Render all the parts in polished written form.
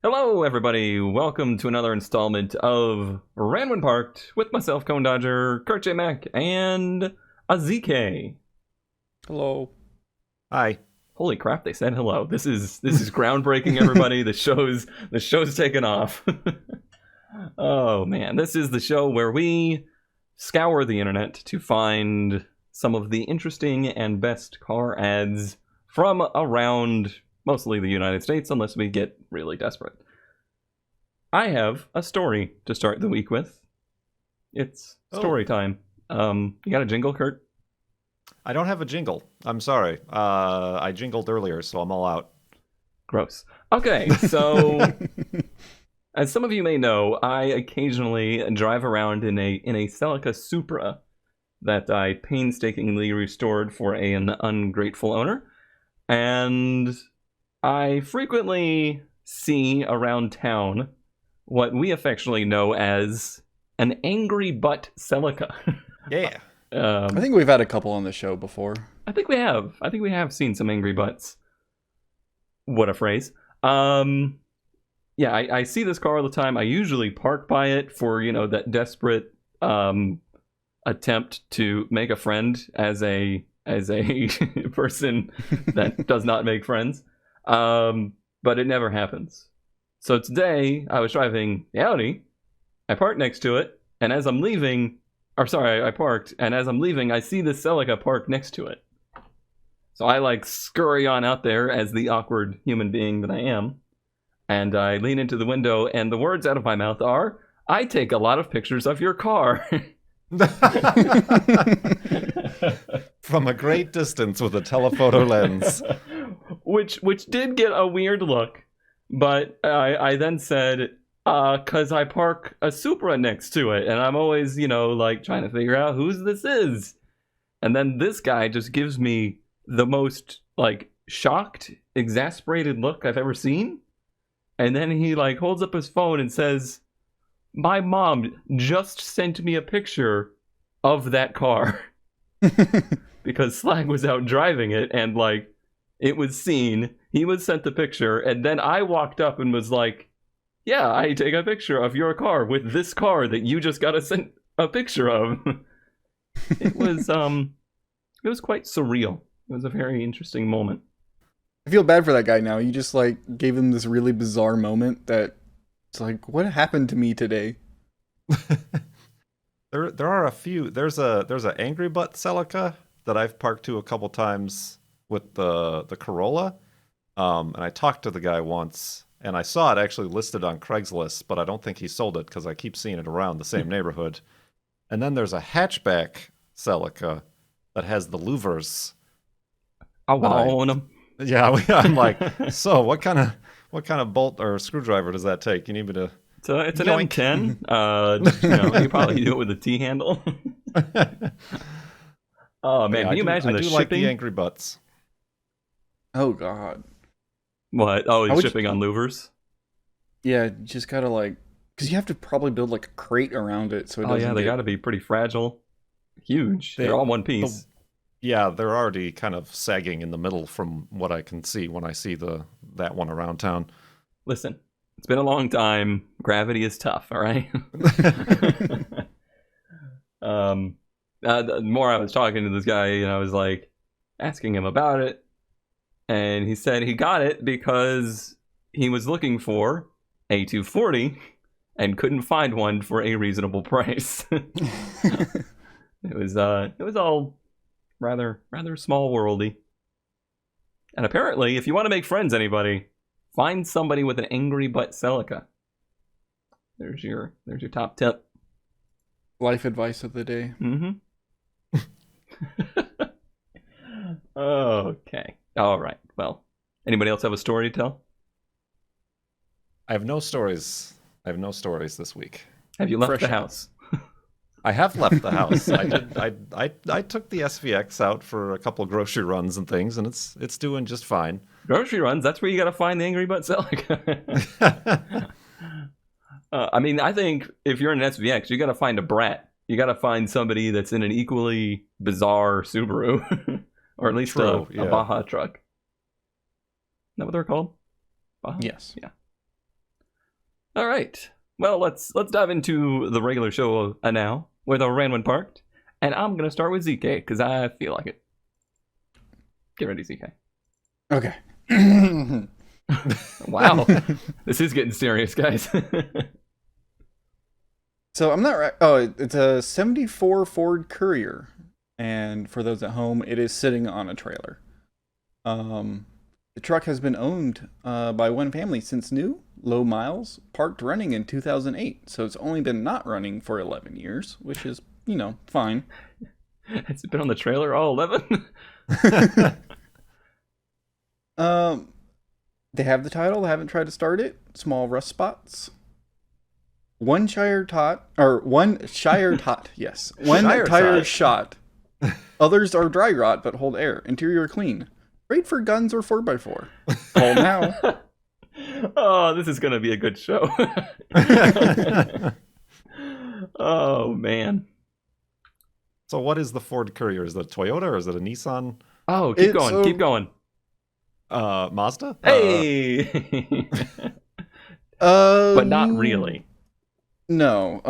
Hello, everybody. Welcome to another installment of Random Parked with myself, Cone Dodger, Kurt J. Mac, and ZK. Hello. Hi. Holy crap! They said hello. This is groundbreaking, everybody. The show's taken off. Oh man, this is the show where we scour the internet to find some of the interesting and best car ads from around mostly the United States, unless we get really desperate. I have a story to start the week with. It's story time. You got a jingle, Kurt? I don't have a jingle. I'm sorry. I jingled earlier, so I'm all out. Gross. Okay, so as some of you may know, I occasionally drive around in a Celica Supra that I painstakingly restored for an ungrateful owner. And I frequently see around town what we affectionately know as an angry butt Celica. Yeah. I think we've had a couple on the show before. I think we have seen some angry butts. What a phrase. Yeah, I see this car all the time. I usually park by it for, that desperate attempt to make a friend as a person that does not make friends. But it never happens. So today, I was driving the Audi. I parked next to it, and as I'm leaving, I parked, and as I'm leaving, I see the Celica parked next to it. So I scurry on out there as the awkward human being that I am, and I lean into the window, and the words out of my mouth are, "I take a lot of pictures of your car." From a great distance with a telephoto lens. Which did get a weird look, but I then said, because I park a Supra next to it, and I'm always, trying to figure out whose this is. And then this guy just gives me the most, shocked, exasperated look I've ever seen. And then he, holds up his phone and says, "My mom just sent me a picture of that car." Because Slag was out driving it, and, it was seen, he was sent the picture, and then I walked up and was like, "Yeah, I take a picture of your car with this car that you just got sent a picture of." It was quite surreal. It was a very interesting moment. I feel bad for that guy now. You just gave him this really bizarre moment that it's what happened to me today? There are a few. There's a angry butt Celica that I've parked to a couple times with the Corolla. And I talked to the guy once, and I saw it actually listed on Craigslist, but I don't think he sold it because I keep seeing it around the same neighborhood. And then there's a hatchback Celica that has the louvers. I want them. Yeah, I'm like, so what kind of bolt or screwdriver does that take? You need me to? So it's an Yoink. M10. You probably do it with a T handle. Oh man, Yeah, can you imagine the I do shipping? like the angry butts. Oh god. What? Oh, How it's would shipping on louvers. Yeah, you just gotta because you have to probably build a crate around it so it doesn't. Oh yeah, they get... got to be pretty fragile, huge. They're all one piece. Yeah, they're already kind of sagging in the middle from what I can see when I see that one around town. Listen, it's been a long time. Gravity is tough, all right? The more I was talking to this guy, and I was asking him about it, and he said he got it because he was looking for a 240 and couldn't find one for a reasonable price. It was all rather small worldy. And apparently, if you want to make friends, anybody, find somebody with an angry butt Celica. There's your top tip. Life advice of the day. Mm-hmm. Okay. All right. Well, anybody else have a story to tell? I have no stories this week. Have you left the house? I have left the house. I did. I took the SVX out for a couple of grocery runs and things, and it's doing just fine. Grocery runs. That's where you got to find the angry butt Celica. I think if you're in an SVX, you got to find a brat. You got to find somebody that's in an equally bizarre Subaru, or at least a Baja truck. Is that what they're called? Baja? Yes. Yeah. All right. Well, let's dive into the regular show now with our random parked, and I'm gonna start with ZK because I feel like it. Get ready, ZK. Okay. Wow, this is getting serious, guys. So I'm not right. Oh, it's a 74 Ford Courier. And for those at home, it is sitting on a trailer. The truck has been owned by one family since new, low miles, parked running in 2008. So it's only been not running for 11 years, which is, fine. Has it been on the trailer all 11? They have the title, haven't tried to start it. Small rust spots. One Shire tot, yes. One Shire tire tot. shot. Others are dry rot but hold air. Interior clean. Great for guns or 4x4. Call now. Oh, this is gonna be a good show. Oh man. So what is the Ford Courier? Is it a Toyota or is it a Nissan? Oh, keep going. Mazda? Hey. But not really. No.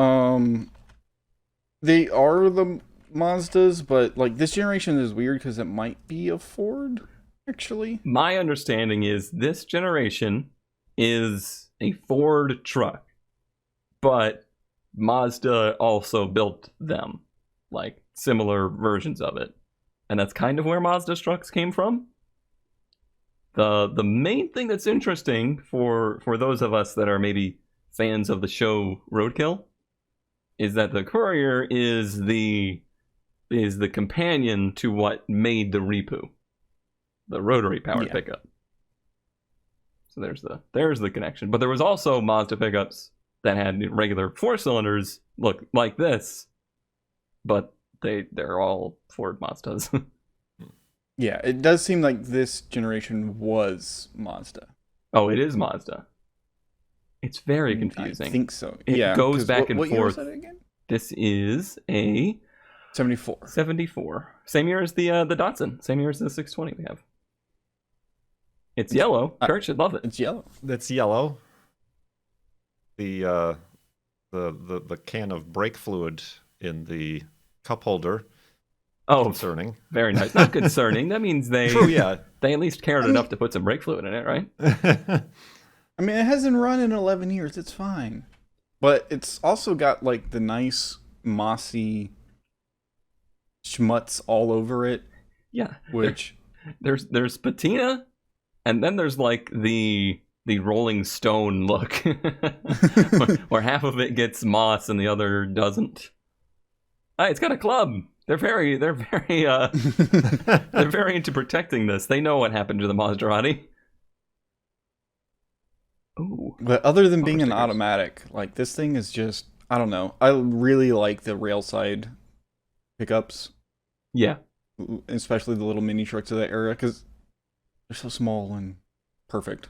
They are the Mazdas, but like this generation is weird because it might be a Ford, actually. My understanding is this generation is a Ford truck, but Mazda also built them, like similar versions of it. And that's kind of where Mazda's trucks came from. The main thing that's interesting for those of us that are maybe fans of the show Roadkill is that the Courier is the companion to what made the Repu, the rotary powered pickup. So there's the connection. But there was also Mazda pickups that had regular 4-cylinders look like this, but they're all Ford Mazdas. Yeah, it does seem like this generation was Mazda. Oh, it is Mazda. It's very confusing. I think so. It goes back and what forth. Year was that again? This is a 74. 74. Same year as the Datsun. Same year as the 620 we have. It's yellow. Kurt should love it. It's yellow. That's yellow. The can of brake fluid in the cup holder. Oh, concerning. Very nice. Not concerning. That means they they at least cared enough to put some brake fluid in it, right? I mean, it hasn't run in 11 years. It's fine. But it's also got like the nice mossy schmutz all over it. Yeah. Which there's patina, and then there's like the Rolling Stone look, where half of it gets moss and the other doesn't. It's got a club. They're very they're very into protecting this. They know what happened to the Maserati. Ooh. But other than being an automatic, like this thing is just, I don't know. I really like the rail side pickups. Yeah. Especially the little mini trucks of that era because they're so small and perfect.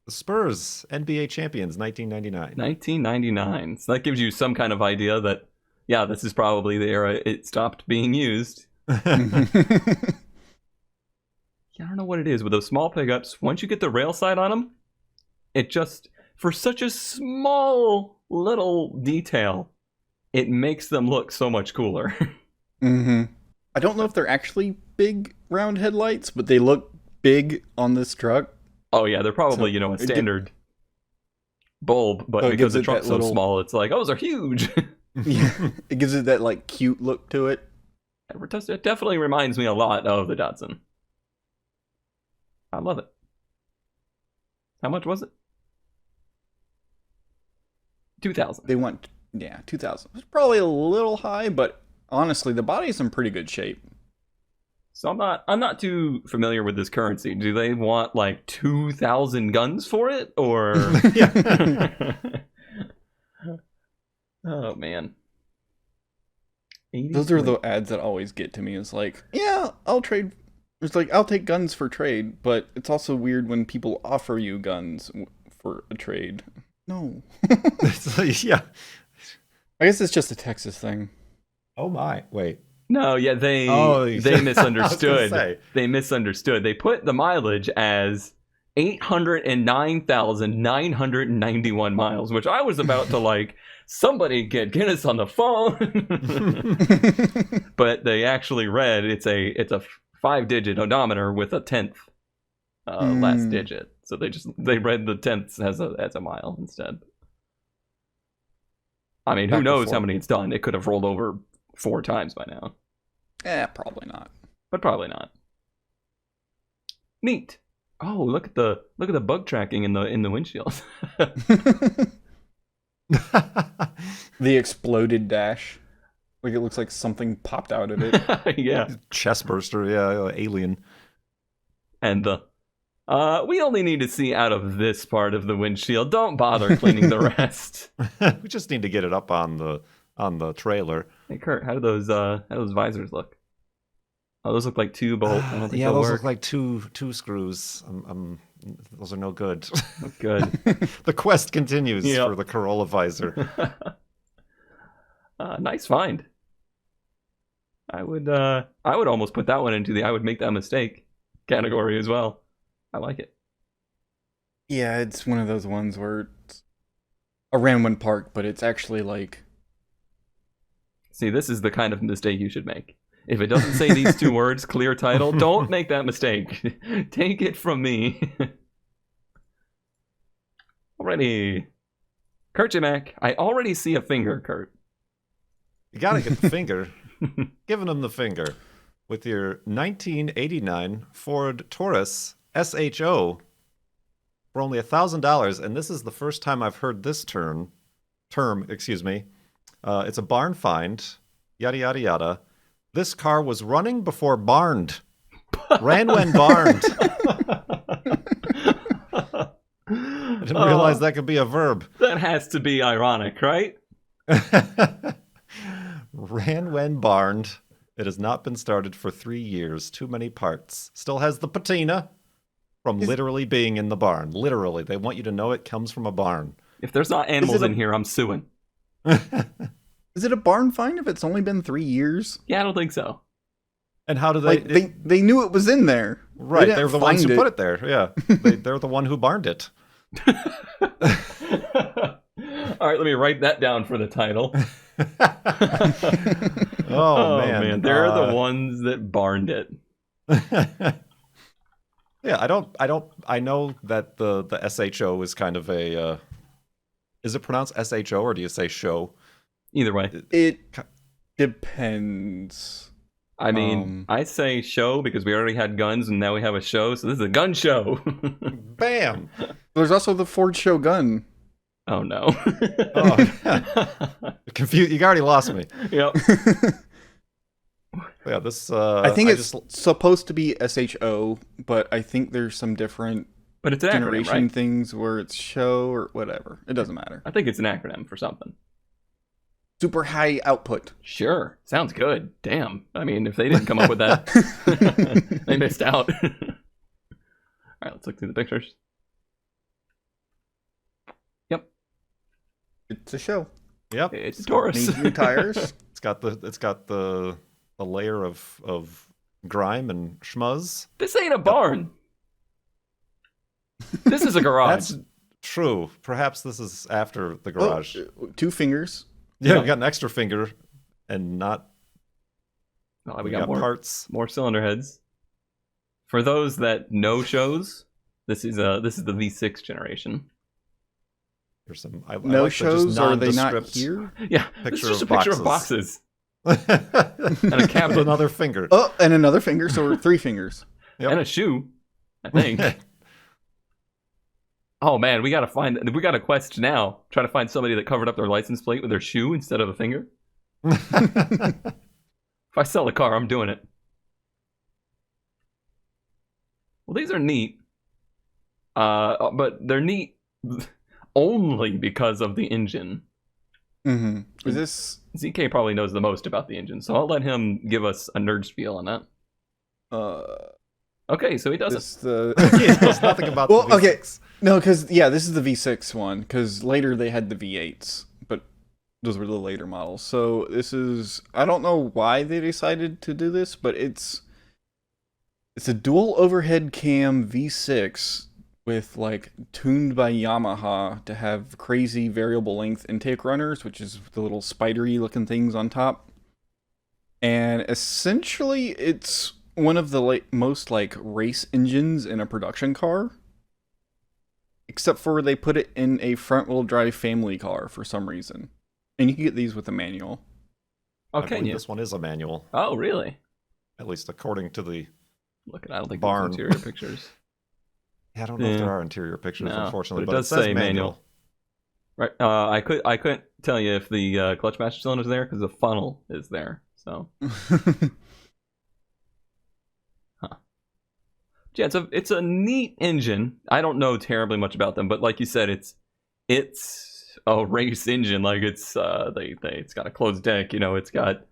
The Spurs, NBA champions, 1999. 1999. So that gives you some kind of idea that, yeah, this is probably the era it stopped being used. Yeah, I don't know what it is with those small pickups. Once you get the rail side on them, it just, for such a small little detail, it makes them look so much cooler. Mm-hmm. I don't know if they're actually big round headlights, but they look big on this truck. Oh yeah, they're probably, a standard bulb, but because the truck's so small, it's like, oh, those are huge. Yeah, it gives it that like cute look to it. It definitely reminds me a lot of the Datsun. I love it. How much was it? 2,000. They want 2,000. It's probably a little high, but honestly, the body's in pretty good shape. So I'm not too familiar with this currency. Do they want like 2,000 guns for it, or? Yeah. Oh man. Those are the ads that always get to me. It's like, yeah, I'll trade. It's like, I'll take guns for trade, but it's also weird when people offer you guns for a trade. No. Yeah. I guess it's just a Texas thing. Oh my. Wait. No, yeah, they misunderstood. They misunderstood. They put the mileage as 809,991 miles, which I was about to like, somebody get Guinness on the phone. But they actually read it's a 5-digit odometer with a 10th last digit. So they read the tenths as a mile instead. I mean, who knows how many it's done? It could have rolled over 4 times by now. Probably not. But probably not. Neat. Oh, look at the bug tracking in the windshield. The exploded dash. Like, it looks like something popped out of it. Yeah. Chest burster, yeah, alien. And we only need to see out of this part of the windshield. Don't bother cleaning the rest. We just need to get it up on the trailer. Hey Kurt, how do those visors look? Oh, those look like 2 bolts. I don't think Yeah, they'll those work. look like two screws. Those are no good. Look good. The quest continues Yep. for the Corolla visor. Nice find. I would almost put that one into the I would make that mistake category as well. I like it. Yeah, it's one of those ones where it's a random park, but it's actually like... See, this is the kind of mistake you should make. If it doesn't say these 2 words, clear title, don't make that mistake. Take it from me. Alrighty. Kurt Mac, I already see a finger, Kurt. You gotta get the finger. Giving them the finger with your 1989 Ford Taurus SHO for only $1,000, and this is the first time I've heard this term. It's a barn find. Yada yada yada. This car was running before barned. Ran when barned. I didn't realize that could be a verb. That has to be ironic, right? Ran when barned. It has not been started for 3 years. Too many parts. Still has the patina from literally being in the barn. Literally. They want you to know it comes from a barn. If there's not animals in here, I'm suing. Is it a barn find if it's only been 3 years? Yeah, I don't think so. And how do they... Like, they knew it was in there. Right, They they're didn't the ones find who it. put it there. Yeah, they're the one who barned it. All right, let me write that down for the title. Oh man, they're the ones that barned it. Yeah, I know that the SHO is kind of a is it pronounced SHO or do you say show? Either way. It depends. I mean, I say show because we already had guns and now we have a show, so this is a gun show. Bam. There's also the Ford SHO gun. Oh no. Oh, confused. You already lost me. Yep. Yeah, this. I think it's supposed to be SHO, but I think there's some different But it's an acronym, generation right? things where it's show or whatever. It doesn't matter. I think it's an acronym for something. Super high output. Sure. Sounds good. Damn. I mean, if they didn't come up with that, they missed out. All right, let's look through the pictures. Yep. It's a show. Yep. It's a Taurus. Needs new tires. It's got the layer of grime and schmuzz. This ain't a barn. This is a garage. That's true. Perhaps this is after the garage. Oh, 2 fingers. Yeah, we got an extra finger, and not. Oh, We got got more parts. more cylinder heads. For those that know shows, this is the V6 generation. There's some. I No like the just shows, are they not nondescript here? Yeah, it's Picture just a of picture of boxes. boxes and a cabinet. with another finger. Oh, and another finger, so we're 3 fingers. Yep. and a shoe, I think. Oh man, we gotta quest now. Try to find somebody that covered up their license plate with their shoe instead of a finger. If I sell a car, I'm doing it. Well, these are neat. But they're neat only because of the engine. Mm-hmm. Is this... ZK probably knows the most about the engine, so I'll let him give us a nerd spiel on that. Okay, so he does this the... He knows nothing about Well, the okay. V6. No, because, yeah, this is the V6 one, because later they had the V8s, but those were the later models. So this is... I don't know why they decided to do this, but it's a dual overhead cam V6 with like tuned by Yamaha to have crazy variable length intake runners, which is the little spidery looking things on top. And essentially it's one of the most like race engines in a production car. Except for they put it in a front wheel drive family car for some reason. And you can get these with a manual. Oh, I can believe you? This one is a manual, Oh, really? at least according to the. Look at I don't think Barn. there's interior pictures. Yeah, I don't know if Yeah. there are interior pictures, No, unfortunately, but it but does says say manual. Right. I couldn't tell you if the clutch master cylinder is there because the funnel is there. So yeah, it's a neat engine. I don't know terribly much about them, but like you said, it's a race engine. Like it's it's got a closed deck. You know, it's got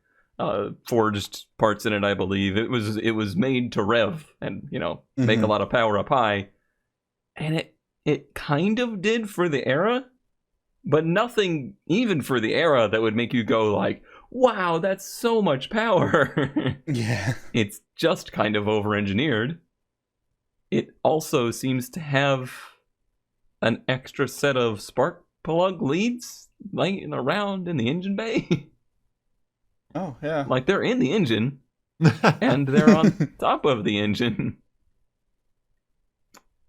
forged parts in it. I believe it was made to rev and make a lot of power up high, and it kind of did for the era, but nothing even for the era that would make you go like, wow, that's so much power. Yeah. It's just kind of over-engineered. It also seems to have an extra set of spark plug leads laying around in the engine bay. Oh, yeah. Like they're in the engine and they're on top of the engine.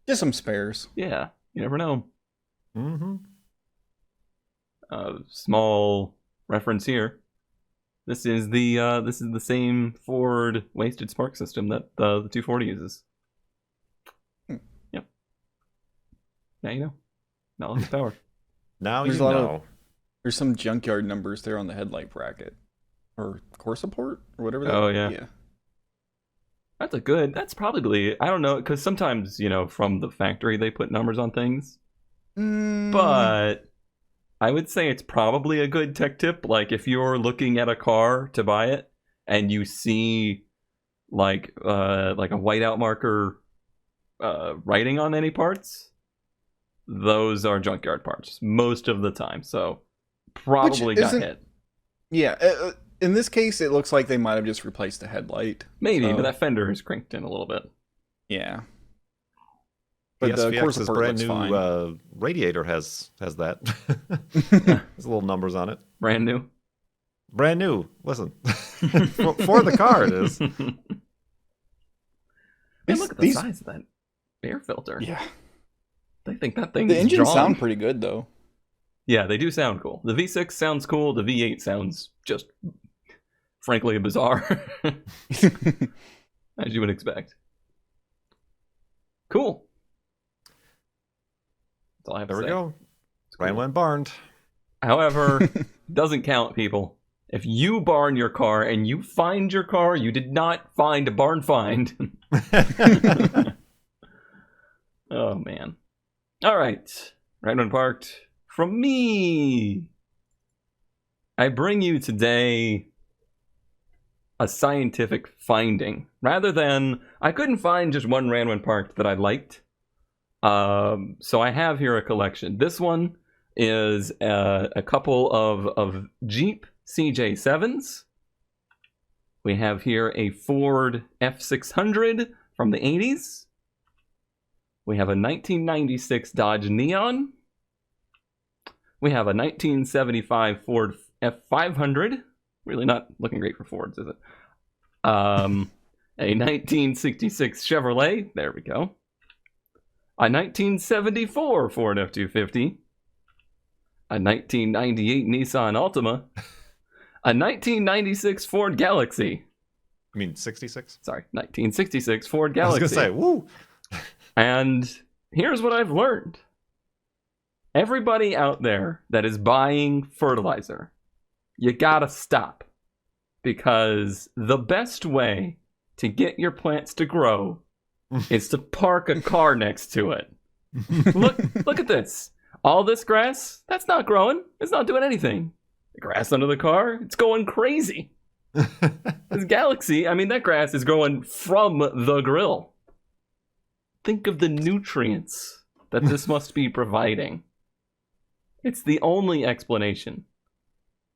Just some spares. Yeah, you never know. Mm-hmm. Small reference here. This is the same Ford wasted spark system that the 240 uses. Yep. Now you know. Knowledge is power. Now There's you a lot know. There's some junkyard numbers there on the headlight bracket. Or core support? Or whatever that Oh, yeah. Yeah. That's probably, I don't know, because sometimes, from the factory they put numbers on things. But I would say it's probably a good tech tip. Like if you're looking at a car to buy it and you see like a whiteout marker writing on any parts, those are junkyard parts most of the time. So probably got hit. Yeah. In this case, it looks like they might have just replaced the headlight. Maybe, so, but that fender is cranked in a little bit. Yeah. But But the core SVX's support brand looks new fine. radiator has that. There's little numbers on it. Brand new. Brand new. Listen, for the car it is. Man, look at the size of that air filter. Yeah. I think that thing The is engines drawn. sound pretty good, though. Yeah, they do sound cool. The V6 sounds cool. The V8 sounds just, frankly, bizarre. As you would expect. Cool. That's all I have There to we say. go. It's cool. Ryan went barned. However, doesn't count, people. If you barn your car and you find your car, you did not find a barn find. Oh, man. All right. Right when parked. From me, I bring you today a scientific finding. Rather than, I couldn't find just one Ran When Parked that I liked. So I have here a collection. This one is a couple of Jeep CJ7s. We have here a Ford F600 from the 80s. We have a 1996 Dodge Neon. We have a 1975 Ford F500. Really not looking great for Fords, is it? A 1966 Chevrolet. There we go. A 1974 Ford F250. A 1998 Nissan Altima. A 1996 Ford Galaxy. I mean, 66? Sorry, 1966 Ford I was Galaxy. going to say, woo! And here's what I've learned. Everybody out there that is buying fertilizer, you gotta stop. Because the best way to get your plants to grow is to park a car next to it. Look at this. All this grass, that's not growing. It's not doing anything. The grass under the car, it's going crazy. This Galaxy, I mean, that grass is growing from the grill. Think of the nutrients that this must be providing. It's the only explanation.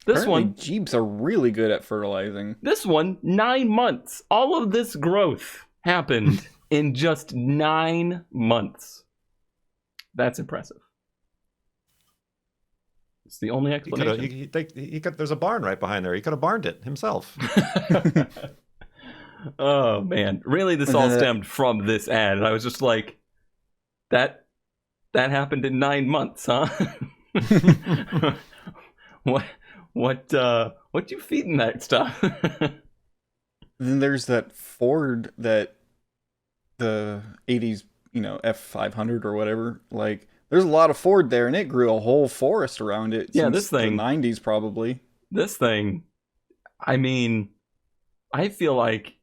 This Apparently, one, Jeeps are really good at fertilizing. this one, 9 months. All of this growth happened in just 9 months. That's impressive. It's the only explanation. There's a barn right behind there. He could have barned it himself. Oh man, really? This all stemmed from this ad, and I was just like, that happened in 9 months, huh? What you feeding that stuff? Then there's that Ford, that the 80s, F500 or whatever. Like, there's a lot of Ford there, and it grew a whole forest around it. Yeah, since this thing, the 90s probably. This thing, I mean, I feel like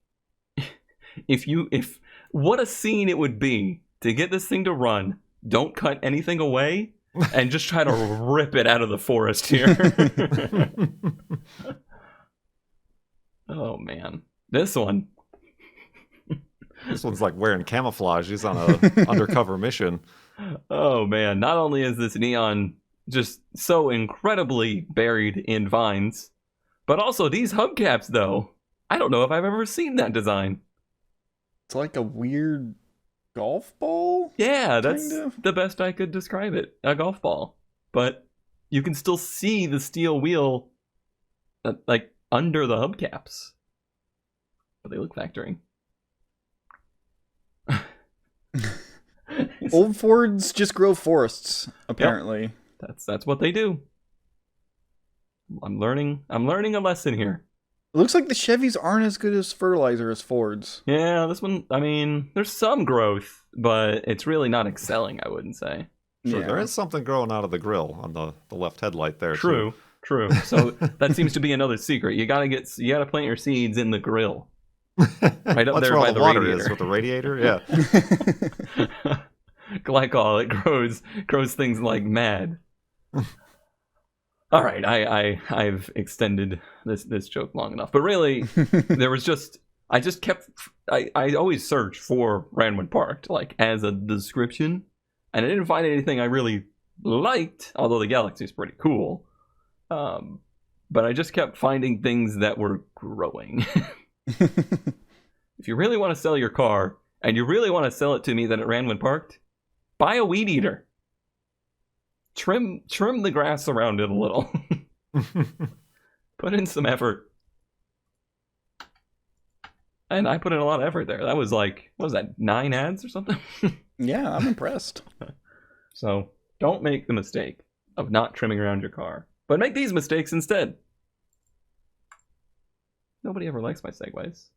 if what a scene it would be to get this thing to run, don't cut anything away, and just try to rip it out of the forest here. Oh man, this one's like wearing camouflage. He's on a undercover mission. Oh man, not only is this neon just so incredibly buried in vines, but also these hubcaps, though. I don't know if I've ever seen that design. It's like a weird golf ball? Yeah, that's the best I could describe it. A golf ball. But you can still see the steel wheel like under the hubcaps. But they look factory. Old Fords just grow forests, apparently. Yep. That's what they do. I'm learning a lesson here. It looks like the Chevys aren't as good as fertilizer as Fords. Yeah, this one, I mean, there's some growth, but it's really not excelling, I wouldn't say. Sure, yeah. There is something growing out of the grill on the left headlight there. True. So that seems to be another secret. You gotta plant your seeds in the grill. Right up there by the water radiator. Is with the radiator, yeah. Glycol, it grows things like mad. All right, I've extended this joke long enough, but really, I always search for Ranwood Parked, like, as a description, and I didn't find anything I really liked, although the Galaxy is pretty cool. But I just kept finding things that were growing. If you really want to sell your car, and you really want to sell it to me that it ran when parked, buy a weed eater. Trim the grass around it a little. Put in some effort. And I put in a lot of effort there. That was like, what was that, 9 ads or something? Yeah, I'm impressed. So don't make the mistake of not trimming around your car, but make these mistakes instead. Nobody ever likes my segues.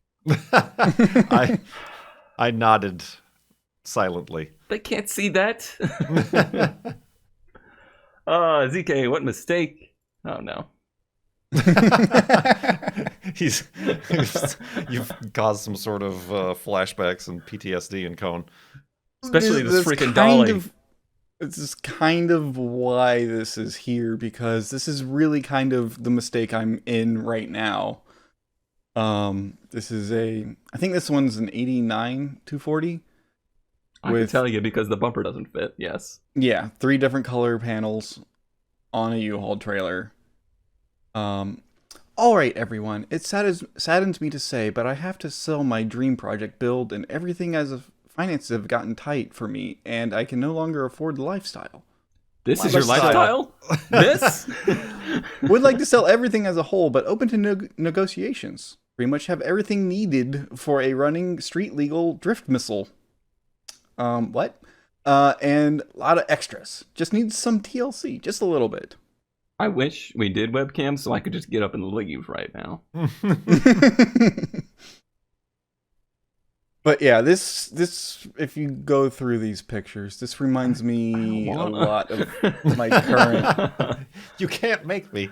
I nodded silently. They can't see that. ZK, what mistake? Oh no. You've caused some sort of flashbacks and PTSD in Cone. Especially this freaking dolly. This is kind of why this is here, because this is really kind of the mistake I'm in right now. This is I think this one's an 89 240. I can tell you because the bumper doesn't fit, yes. Yeah, 3 different color panels on a U-Haul trailer. Alright everyone, it saddens me to say, but I have to sell my dream project build, and everything as of finances have gotten tight for me, and I can no longer afford the lifestyle. This is your lifestyle? This? Would like to sell everything as a whole, but open to negotiations. Pretty much have everything needed for a running street legal drift missile. And a lot of extras. Just needs some TLC, just a little bit. I wish we did webcam so I could just get up and leave right now. But yeah, this if you go through these pictures, this reminds me a lot of my current. You can't make me.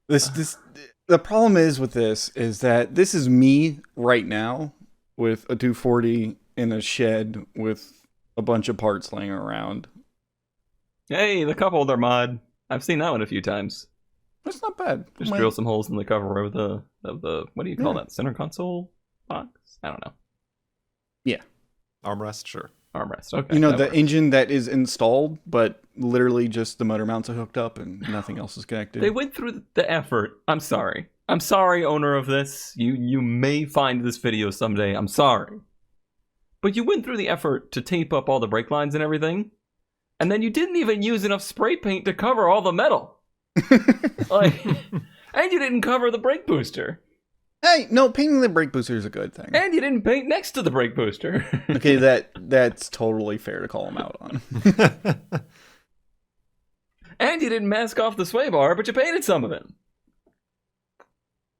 The problem is with this is that this is me right now with a 240 in a shed with a bunch of parts laying around. Hey, the cup holder mod. I've seen that one a few times. That's not bad. Just drill some holes in the cover of the what do you call that? Center console box? I don't know. Yeah. Armrest, sure. Armrest, okay. You know, the engine that is installed, but literally just the motor mounts are hooked up and nothing else is connected. They went through the effort. I'm sorry, owner of this. You may find this video someday. I'm sorry. But you went through the effort to tape up all the brake lines and everything. And then you didn't even use enough spray paint to cover all the metal. Like, and you didn't cover the brake booster. Hey, no, painting the brake booster is a good thing. And you didn't paint next to the brake booster. Okay, that's totally fair to call him out on. And you didn't mask off the sway bar, but you painted some of it.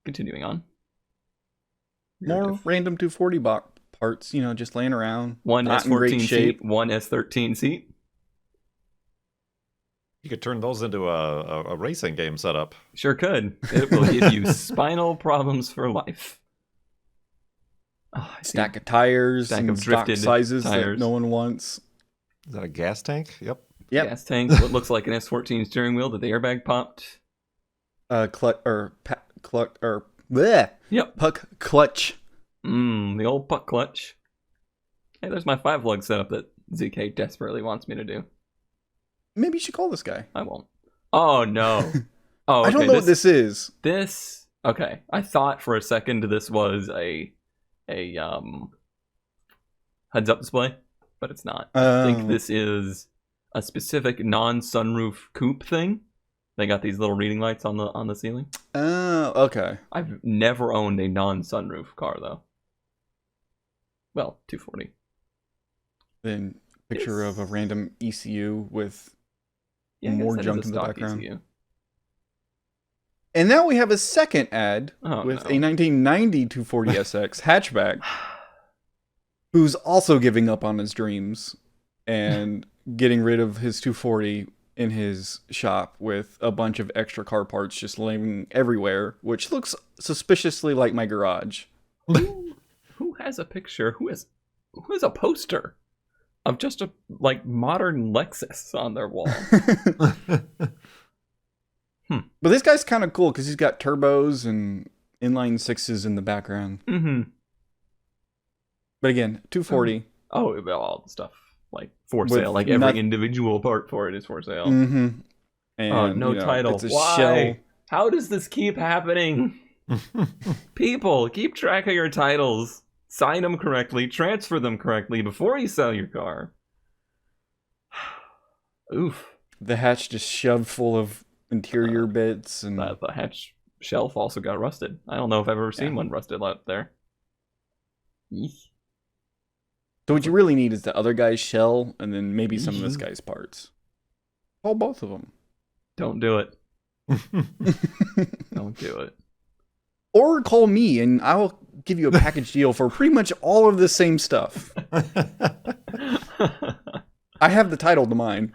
Continuing on. More random 240 parts, just laying around. One not in great S14 shape. seat, one S13 seat. You could turn those into a racing game setup. Sure could. It will give you spinal problems for life. Oh, Stack of tires, Stack and of stock drifted sizes tires. that no one wants. Is that a gas tank? Yep. Yep. Gas tank. What looks like an S14 steering wheel that the airbag popped. Bleh. Yep. Puck clutch. The old puck clutch. Hey, there's my 5-lug setup that ZK desperately wants me to do. Maybe you should call this guy. I won't. Oh, no. Oh, okay. I don't know what this is. Okay. I thought for a second this was a heads-up display, but it's not. I think this is a specific non-sunroof coupe thing. They got these little reading lights on the ceiling. Oh, okay. I've never owned a non-sunroof car, though. Well, 240. Then picture of a random ECU with I guess more that is junk a in the stock background. ECU. And now we have a second ad Oh, with no. a 1990 240SX hatchback who's also giving up on his dreams and getting rid of his 240 in his shop with a bunch of extra car parts just laying everywhere, which looks suspiciously like my garage. Who has a picture? Who has a poster of just a modern Lexus on their wall? But this guy's kind of cool because he's got turbos and inline sixes in the background. Mm-hmm. But again, 240. Oh, well, all the stuff for With sale. Every individual part for it is for sale. Mm-hmm. And, Oh, no title. It's a Why? shell. How does this keep happening? People, keep track of your titles. Sign them correctly. Transfer them correctly before you sell your car. Oof. The hatch just shoved full of interior bits and The hatch shelf also got rusted. I don't know if I've ever seen one rusted out there. Eek. so what you really need is the other guy's shell and then maybe some of this guy's parts. Call both of them. Don't do it. Don't do it. Or call me and I'll give you a package deal for pretty much all of the same stuff. I have the title to mine.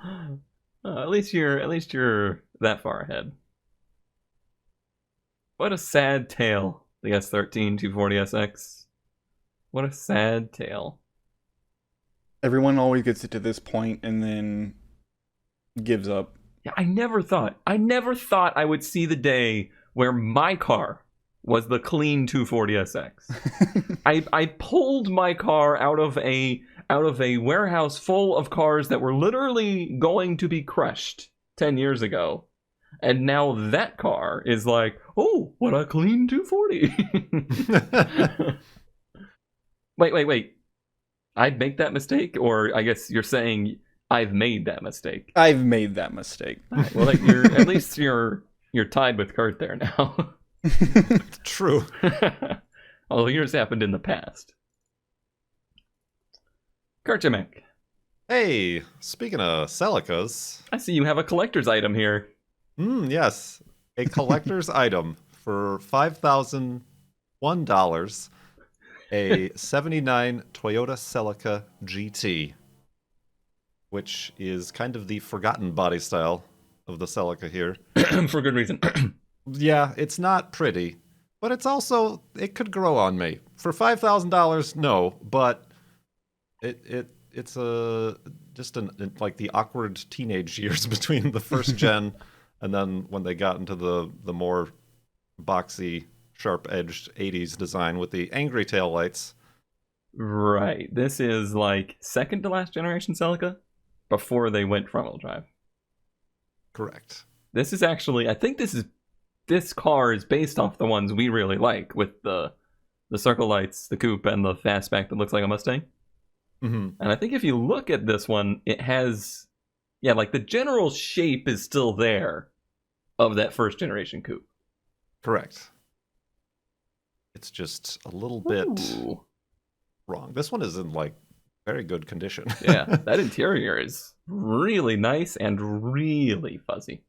At least you're that far ahead. What a sad tale, the S13 240SX. What a sad tale. Everyone always gets it to this point and then gives up. Yeah, I never thought I would see the day where my car was the clean 240SX. I pulled my car out of a warehouse full of cars that were literally going to be crushed 10 years ago. And now that car is like, oh, what a clean 240. Wait. I'd make that mistake? Or I guess you're saying I've made that mistake. I've made that mistake. Right, well, at least you're tied with Kurt there now. True. Although yours happened in the past. Kurchamek, Hey, speaking of Celicas, I see you have a collector's item here. yes, a collector's item for $5,001, a 79 Toyota Celica GT, which is kind of the forgotten body style of the Celica here. For good reason. Yeah, it's not pretty, but it's also, it could grow on me. For $5,000, no, but it's like the awkward teenage years between the first gen and then when they got into the more boxy, sharp-edged 80s design with the angry taillights. Right. This is second to last generation Celica before they went front-wheel drive. Correct. This is actually, I think this car is based off the ones we really like with the circle lights, the coupe, and the fastback that looks like a Mustang. Mm-hmm. And I think if you look at this one, it has Yeah, like the general shape is still there of that first generation coupe. Correct. It's just a little bit Ooh. wrong. This one is in like very good condition. Yeah, that interior is really nice and really fuzzy.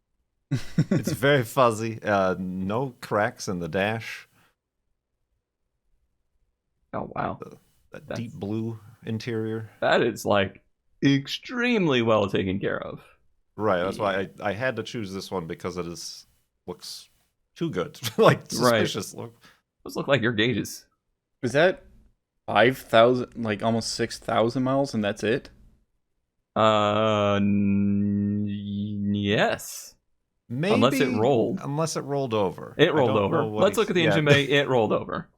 It's very fuzzy. No cracks in the dash. Oh wow, That deep blue interior. that is like extremely well taken care of. Right. That's why I had to choose this one because it looks too good. Like suspicious look. Those look like your gauges. Is that 5,000, like almost 6,000 miles, and that's it? Yes. Maybe Unless it rolled. Unless it rolled over. It rolled over. Let's look at the engine bay. It rolled over.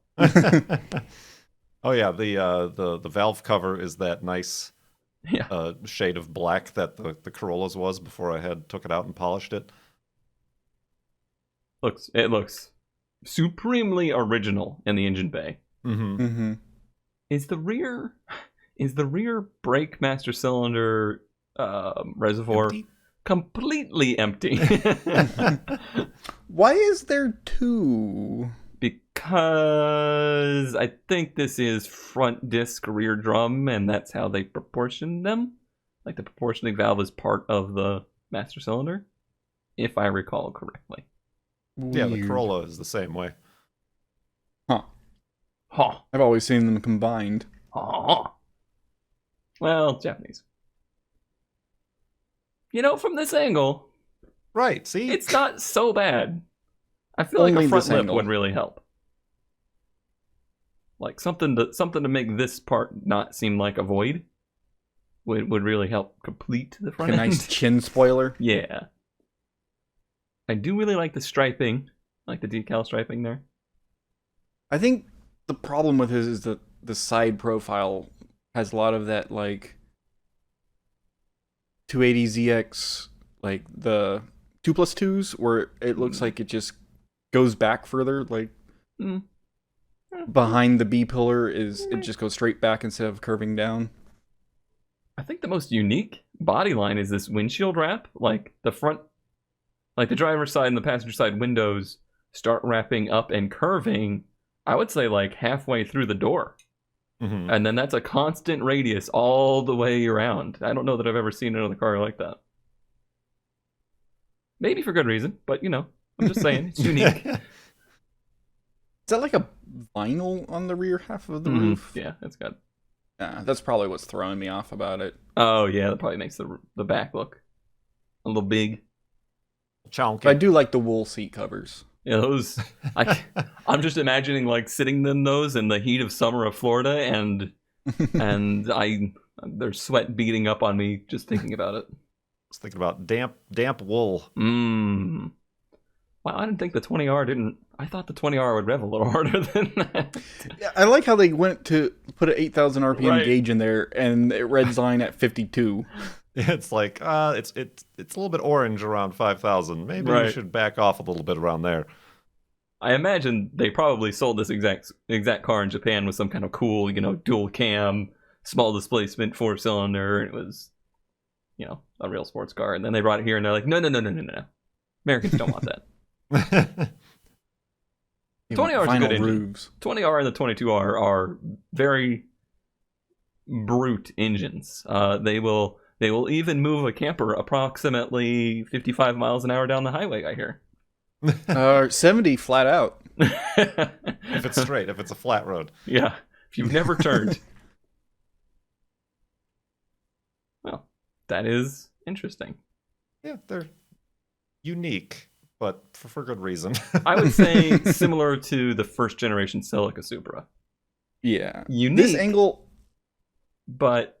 Oh yeah, the valve cover is that nice shade of black that the Corolla's was before I took it out and polished it. It looks supremely original in the engine bay. Mm-hmm. Mm-hmm. Is the rear brake master cylinder reservoir Empty? completely empty? Why is there two? Because I think this is front disc rear drum, and that's how they proportion them. Like the proportioning valve is part of the master cylinder, if I recall correctly. Yeah, the Weird. Corolla is the same way. Huh. I've always seen them combined. Huh. Well, Japanese. You know, from this angle, Right, see? it's not so bad. I feel like Only a front this lip angle. would really help. Like something to make this part not seem like a void would really help complete the Like front a end. nice chin spoiler. Yeah. I do really like the striping, like the decal striping there. I think the problem with his is that the side profile has a lot of that, like, 280ZX, like the 2+2s, where it looks like it just goes back further, like behind the B pillar it just goes straight back instead of curving down. I think the most unique body line is this windshield wrap. Like the front, like the driver's side and the passenger side windows start wrapping up and curving, I would say like halfway through the door. Mm-hmm. And then that's a constant radius all the way around. I don't know that I've ever seen another car like that. Maybe for good reason, but you know, I'm just saying, it's unique. Is that like a vinyl on the rear half of the roof? Yeah, that's good. Yeah, that's probably what's throwing me off about it. Oh yeah, that probably makes the back look a little big. Chonky. But I do like the wool seat covers. Yeah, those. I'm just imagining like sitting in those in the heat of summer of Florida, and there's sweat beating up on me just thinking about it. I was thinking about damp wool. Wow, I didn't think the 20R didn't. I thought the 20R would rev a little harder than that. Yeah, I like how they went to put an 8,000 RPM Right. gauge in there, and it read line at 52. It's like it's a little bit orange around 5,000. Maybe Right. you should back off a little bit around there. I imagine they probably sold this exact car in Japan with some kind of cool, you know, dual cam, small displacement, 4-cylinder, and it was, you know, a real sports car. And then they brought it here, and they're like, no. Americans don't want that. 20R is a good engine. roofs. 20R and the 22R are very brute engines. They will even move a camper approximately 55 miles an hour down the highway, I hear. 70 flat out. If it's straight, if it's a flat road. Yeah, if you've never turned. Well, that is interesting. Yeah, they're unique, but for good reason. I would say similar to the first generation Celica Supra. Yeah. Unique, This angle, but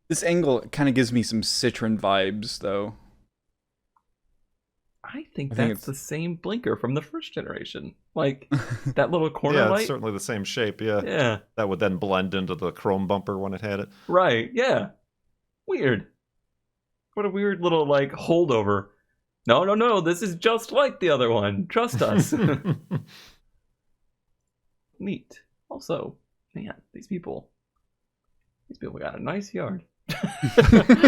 this angle kind of gives me some Citroen vibes, though. I think I think that's the same blinker from the first generation. Like that little corner Yeah, light. it's certainly the same shape, yeah. Yeah, That would then blend into the chrome bumper when it had it. right. Yeah, weird. What a weird little like holdover. No. This is just like the other one. Trust us. Neat. Also, man, these people got a nice yard.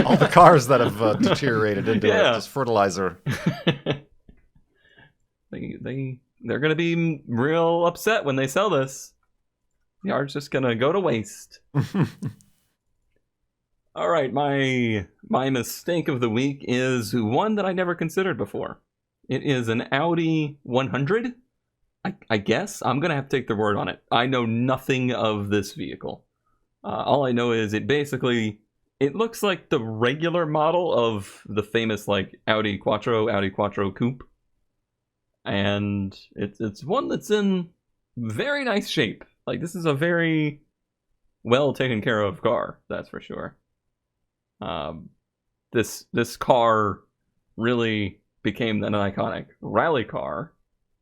All the cars that have deteriorated into it, just fertilizer. They're gonna be real upset when they sell this. The yard's just gonna go to waste. All right, my mistake of the week is one that I never considered before. It is an Audi 100. I guess I'm gonna have to take their word on it. I know nothing of this vehicle. All I know is it looks like the regular model of the famous like Audi Quattro Coupe, and it's one that's in very nice shape. Like, this is a very well taken care of car, that's for sure. This car really became an iconic rally car.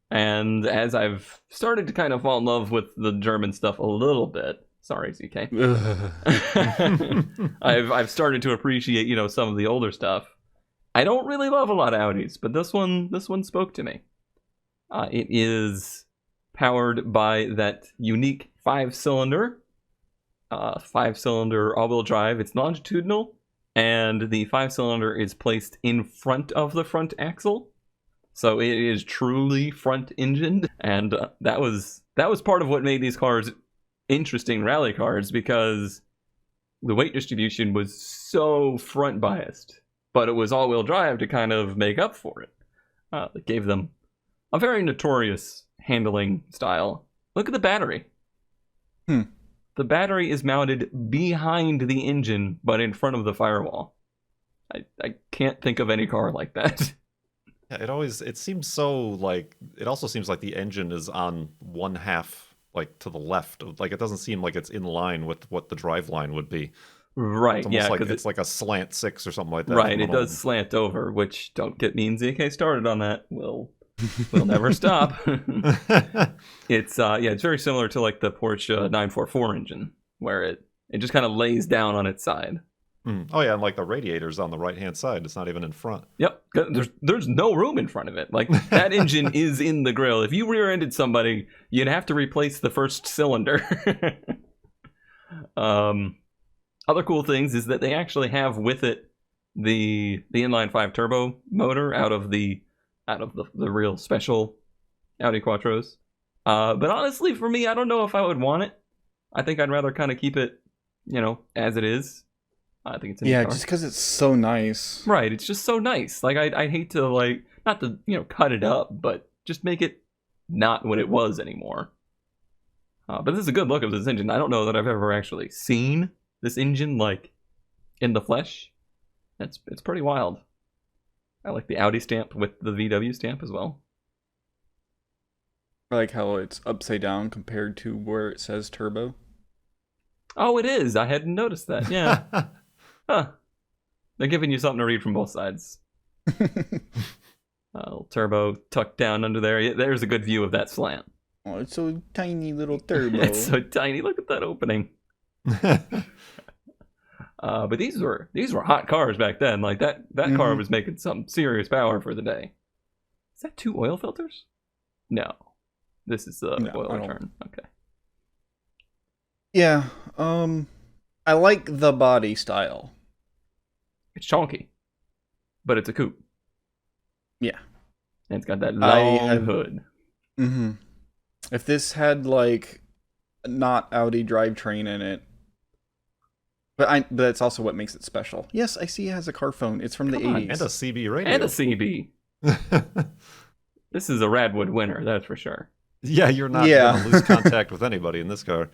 And as I've started to kind of fall in love with the German stuff a little bit, sorry, ZK, I've started to appreciate, some of the older stuff. I don't really love a lot of Audis, but this one spoke to me. It is powered by that unique five-cylinder all-wheel drive. It's longitudinal, and the five-cylinder is placed in front of the front axle. So it is truly front-engined, and that was part of what made these cars interesting rally cars, because the weight distribution was so front-biased, but it was all-wheel drive to kind of make up for it. It gave them a very notorious handling style. Look at the battery. The battery is mounted behind the engine, but in front of the firewall. I can't think of any car like that. Yeah, it seems so like, it also seems like the engine is on one half, like to the left. Like, it doesn't seem like it's in line with what the drive line would be. Right, it's almost like it's like a slant 6 or something like that. Right, it does slant over, which, don't get me and ZK started on that. We'll never stop. It's very similar to like the Porsche 944 engine, where it just kind of lays down on its side. Oh yeah, and like the radiator's on the right-hand side. It's not even in front. Yep, there's no room in front of it. Like, that engine is in the grill. If you rear-ended somebody, you'd have to replace the first cylinder. Other cool things is that they actually have with it the inline 5 turbo motor out of the real special Audi Quattros. But honestly, for me, I don't know if I would want it. I think I'd rather kind of keep it, as it is. I think it's a neat car. Just because it's so nice. Right, it's just so nice. Like, I'd hate to, like, not to, cut it up, but just make it not what it was anymore. But this is a good look of this engine. I don't know that I've ever actually seen this engine, like, in the flesh. It's pretty wild. I like the Audi stamp with the VW stamp as well. I like how it's upside down compared to where it says turbo. Oh, it is. I hadn't noticed that. Yeah. Huh. They're giving you something to read from both sides. Little turbo tucked down under there. There's a good view of that slant. Oh, it's so tiny little turbo. It's so tiny. Look at that opening. But these were hot cars back then. Like, that car was making some serious power for the day. Is that 2 oil filters? No. This is the oil return. Okay. Yeah. I like the body style. It's chonky, but it's a coupe. Yeah. And it's got that long hood. Mm-hmm. If this had, like, not Audi drivetrain in it, but that's also what makes it special. Yes, I see it has a car phone. It's from the 80s. And a CB radio. And a CB. This is a Radwood winner, that's for sure. Yeah, you're not going to lose contact with anybody in this car.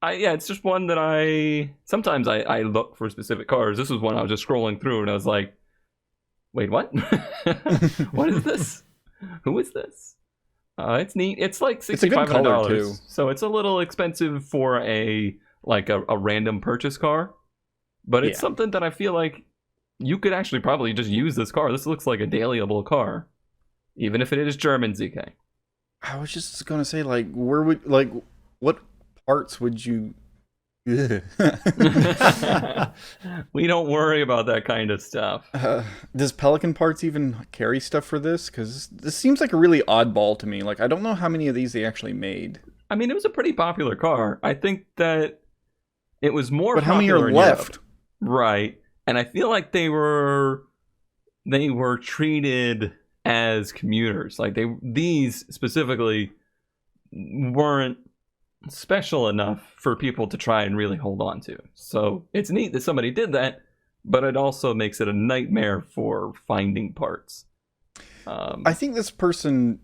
It's just one that sometimes I look for specific cars. This was one I was just scrolling through and I was like, wait, what? What is this? Who is this? It's neat. It's like $6,500, so it's a little expensive for a random purchase car, but it's something that I feel like you could actually probably just use this car. This looks like a dailyable car, even if it is German, ZK. I was just gonna say, like, what parts would you? We don't worry about that kind of stuff. Does Pelican Parts even carry stuff for this? Because this seems like a really oddball to me. Like, I don't know how many of these they actually made. I mean, it was a pretty popular car. I think that it was more But how many popular are in left? Europe. Right. And I feel like they were treated as commuters. Like these specifically weren't special enough for people to try and really hold on to. So it's neat that somebody did that, but it also makes it a nightmare for finding parts. I think this person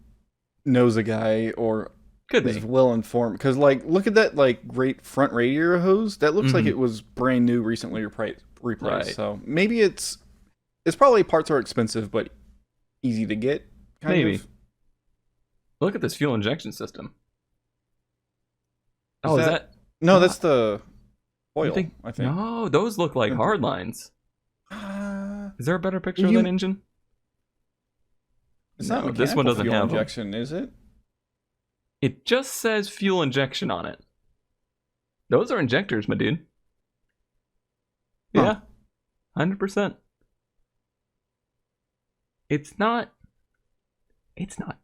knows a guy or Could is be. well informed, because like look at that like great front radiator hose. That looks like it was brand new, recently replaced. Right. So maybe it's probably parts are expensive but easy to get. Maybe. Of. Look at this fuel injection system. Oh, is that No, that's the you oil. I think. No, those look like hard lines. Is there a better picture of that engine? It's No, not this one doesn't fuel have 'em. injection, is it? It just says fuel injection on it. Those are injectors, my dude. Yeah. 100%. It's not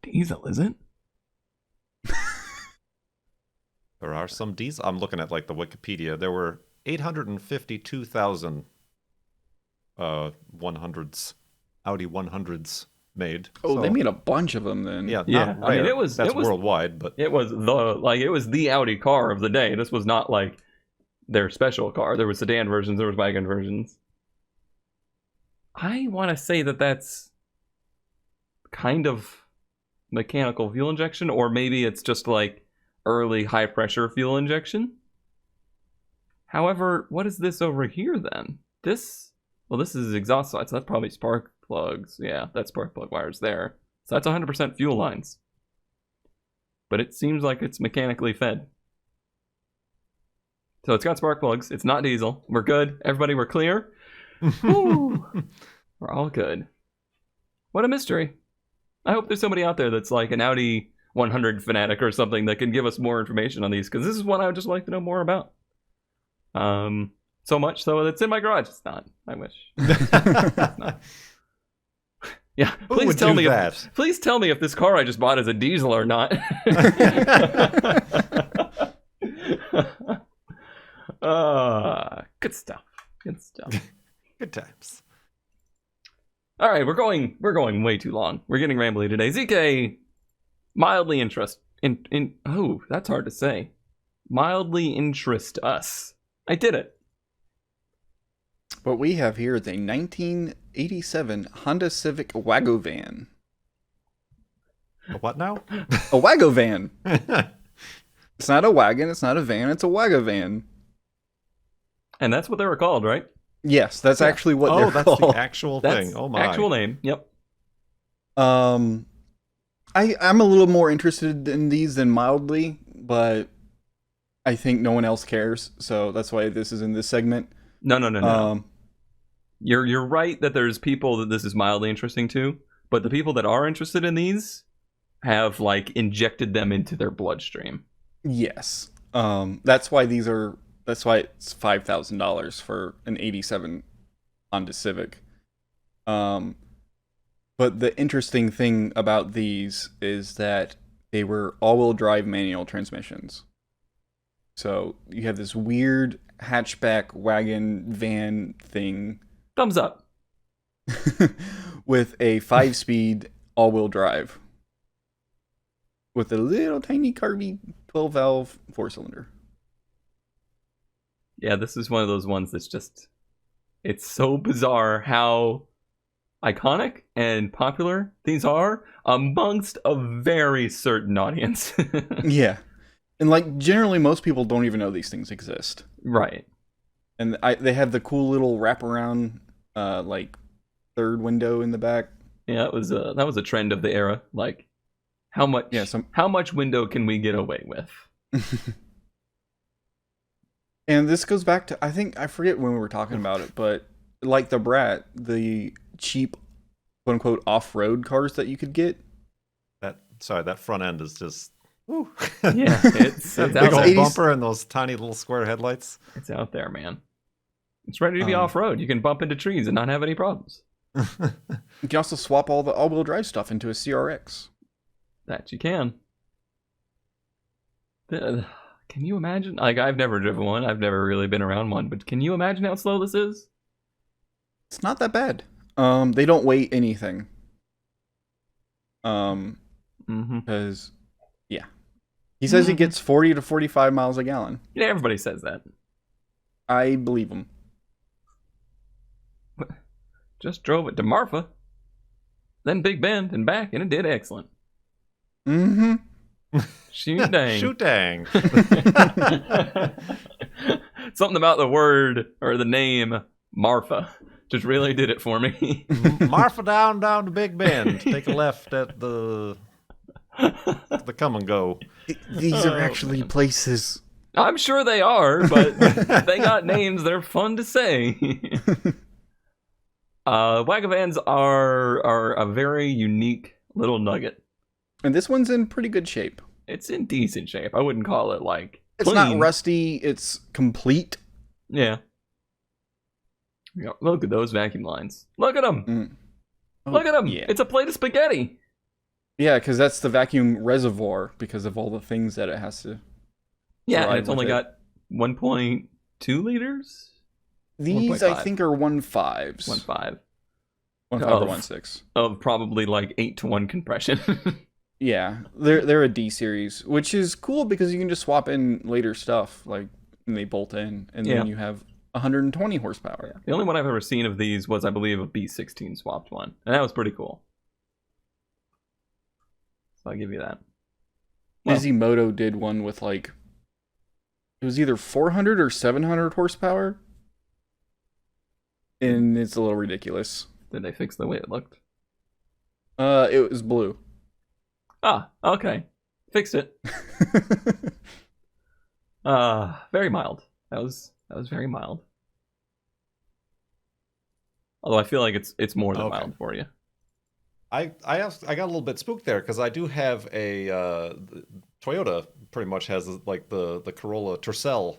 diesel, is it? There are some diesel. I'm looking at like the Wikipedia. There were 852,000 100s, Audi 100s made. Oh, So, they made a bunch of them then. yeah, Yeah, not I mean, rare. it was worldwide, but It was the Audi car of the day. This was not like their special car. There was sedan versions, there was wagon versions. I want to say that that's kind of mechanical fuel injection, or maybe it's just like early high pressure fuel injection. However, what is this over here then? This is exhaust side, so that's probably spark plugs. Yeah, that's spark plug wires there. So that's 100% fuel lines. But it seems like it's mechanically fed. So it's got spark plugs. It's not diesel. We're good. Everybody, we're clear. Woo. We're all good. What a mystery. I hope there's somebody out there that's like an Audi 100 fanatic or something that can give us more information on these, because this is one I would just like to know more about. So much so that's in my garage. It's not. I wish. No. Yeah, Who please would tell do me. that? Please tell me if this car I just bought is a diesel or not. Good stuff. Good stuff. good times. All right, we're going way too long. We're getting rambly today. ZK, mildly oh, that's hard to say. Mildly interest us. I did it. What we have here is a 1987 Honda Civic Wagon van. A what now? A Wagon van. It's not a wagon, it's not a van, it's a Wagon van. And that's what they were called, right? Yes, that's actually what they're that's called. the actual That's thing. Oh my. actual name. Yep. I'm a little more interested in these than mildly, but I think no one else cares, so that's why this is in this segment. No. You're right that there's people that this is mildly interesting to, but the people that are interested in these have like injected them into their bloodstream. Yes. That's why it's $5,000 for an 87 Honda Civic. But the interesting thing about these is that they were all-wheel drive manual transmissions. So you have this weird hatchback wagon van thing Thumbs up. with a 5-speed all-wheel drive with a little tiny carby 12-valve 4-cylinder. Yeah, this is one of those ones that's just, it's so bizarre how iconic and popular these are amongst a very certain audience. Yeah. And like generally most people don't even know these things exist. Right. And they have the cool little wraparound like third window in the back. Yeah, that was a trend of the era. Like, how much window can we get away with? And this goes back to, I forget when we were talking about it, but like the Brat, the cheap quote unquote off-road cars that you could get. That front end is just woo. Yeah, it's That out big old there. bumper and those tiny little square headlights. It's out there, man. It's ready to be off-road. You can bump into trees and not have any problems. You can also swap all the all-wheel drive stuff into a CRX. That you can. Can you imagine? Like, I've never driven one. I've never really been around one. But can you imagine how slow this is? It's not that bad. They don't weigh anything. Because, yeah. He says he gets 40 to 45 miles a gallon. Yeah, everybody says that. I believe him. Just drove it to Marfa, then Big Bend and back, and it did excellent. Shoot dang. Shoot dang. Something about the word or the name Marfa just really did it for me. Marfa down to Big Bend. Take a left at the come and go. These are actually places. I'm sure they are, but they got names. They're fun to say. Wagon vans are a very unique little nugget. And this one's in pretty good shape. It's in decent shape. I wouldn't call it like It's clean. not rusty. It's complete. Yeah. Look at those vacuum lines. Look at them. Look at them. Yeah. It's a plate of spaghetti. Yeah, because that's the vacuum reservoir because of all the things that it has to. Yeah, and it's only got 1.2 liters. These 1.5. I think are 1.5s. 1.5. 1.5 or 1.6. Of probably like 8-to-1 compression. Yeah, they're a D series, which is cool because you can just swap in later stuff, like and they bolt in, and then you have 120 horsepower. Yeah. The only one I've ever seen of these was, I believe, a B16 swapped one, and that was pretty cool. So I'll give you that. Well, Izimoto did one with like it was either 400 or 700 horsepower, and it's a little ridiculous. did they fix the way it looked? It was blue. Ah, okay. Fixed it. Very mild. That was very mild. Although I feel like it's more than mild for you. I got a little bit spooked there because I do have a Toyota. Pretty much has like the Corolla Tercel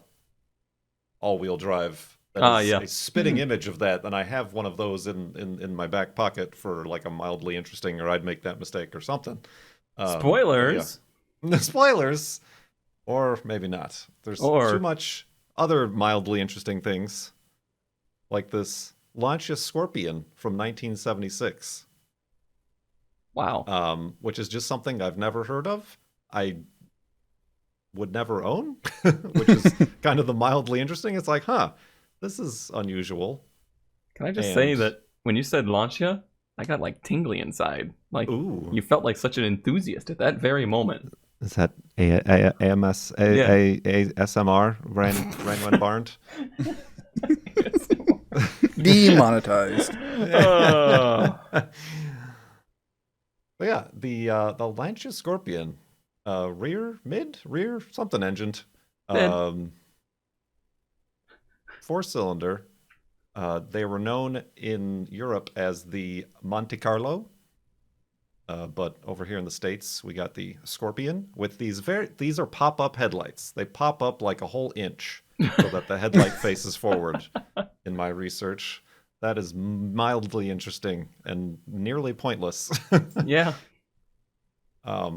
all-wheel drive. That is a spitting image of that, and I have one of those in my back pocket for like a mildly interesting, or I'd make that mistake or something. Spoilers. Yeah. Spoilers, or maybe not. There's too much other mildly interesting things, like this Lancia Scorpion from 1976. Wow. Which is just something I've never heard of. I would never own, which is kind of the mildly interesting. It's like, this is unusual. Can I just say that when you said Lancia, I got like tingly inside. Like, ooh. You felt like such an enthusiast at that very moment. Is that ASMR? Ran Barnes? Demonetized. But yeah, the Lancia Scorpion, rear something engined, 4-cylinder. They were known in Europe as the Monte Carlo, but over here in the States we got the Scorpion with these are pop-up headlights. They pop up like a whole inch so that the headlight faces forward. In my research, that is mildly interesting and nearly pointless. Yeah. A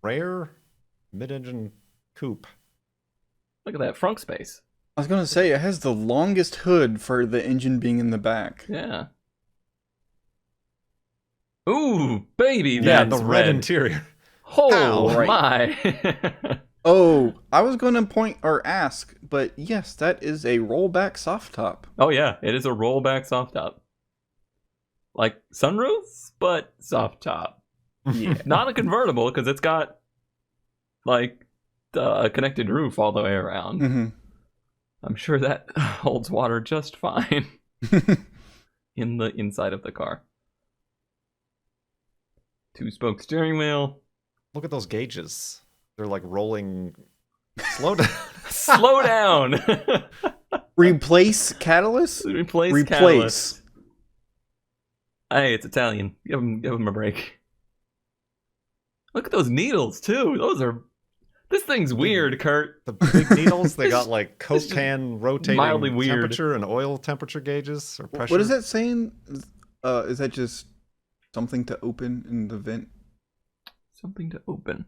rare mid-engine coupe. Look at that frunk space. I was gonna say it has the longest hood for the engine being in the back. Yeah. Ooh, baby, Yeah, that's the red interior. Oh Right. my! Oh, I was going to point or ask, but yes, that is a rollback soft top. Oh yeah, it is a rollback soft top. Like sunroofs, but soft top. Yeah. Not a convertible because it's got like a connected roof all the way around. Mm-hmm. I'm sure that holds water just fine in the inside of the car. 2-spoke steering wheel. Look at those gauges. They're like rolling. Slow down. Slow down. Replace catalyst? Replace catalyst. Hey, it's Italian. Give him a break. Look at those needles too. This thing's weird, Kurt. The big needles, they got like Coke can rotating mildly weird. temperature and oil temperature gauges or pressure. What is that saying? Is that just something to open in the vent? Something to open.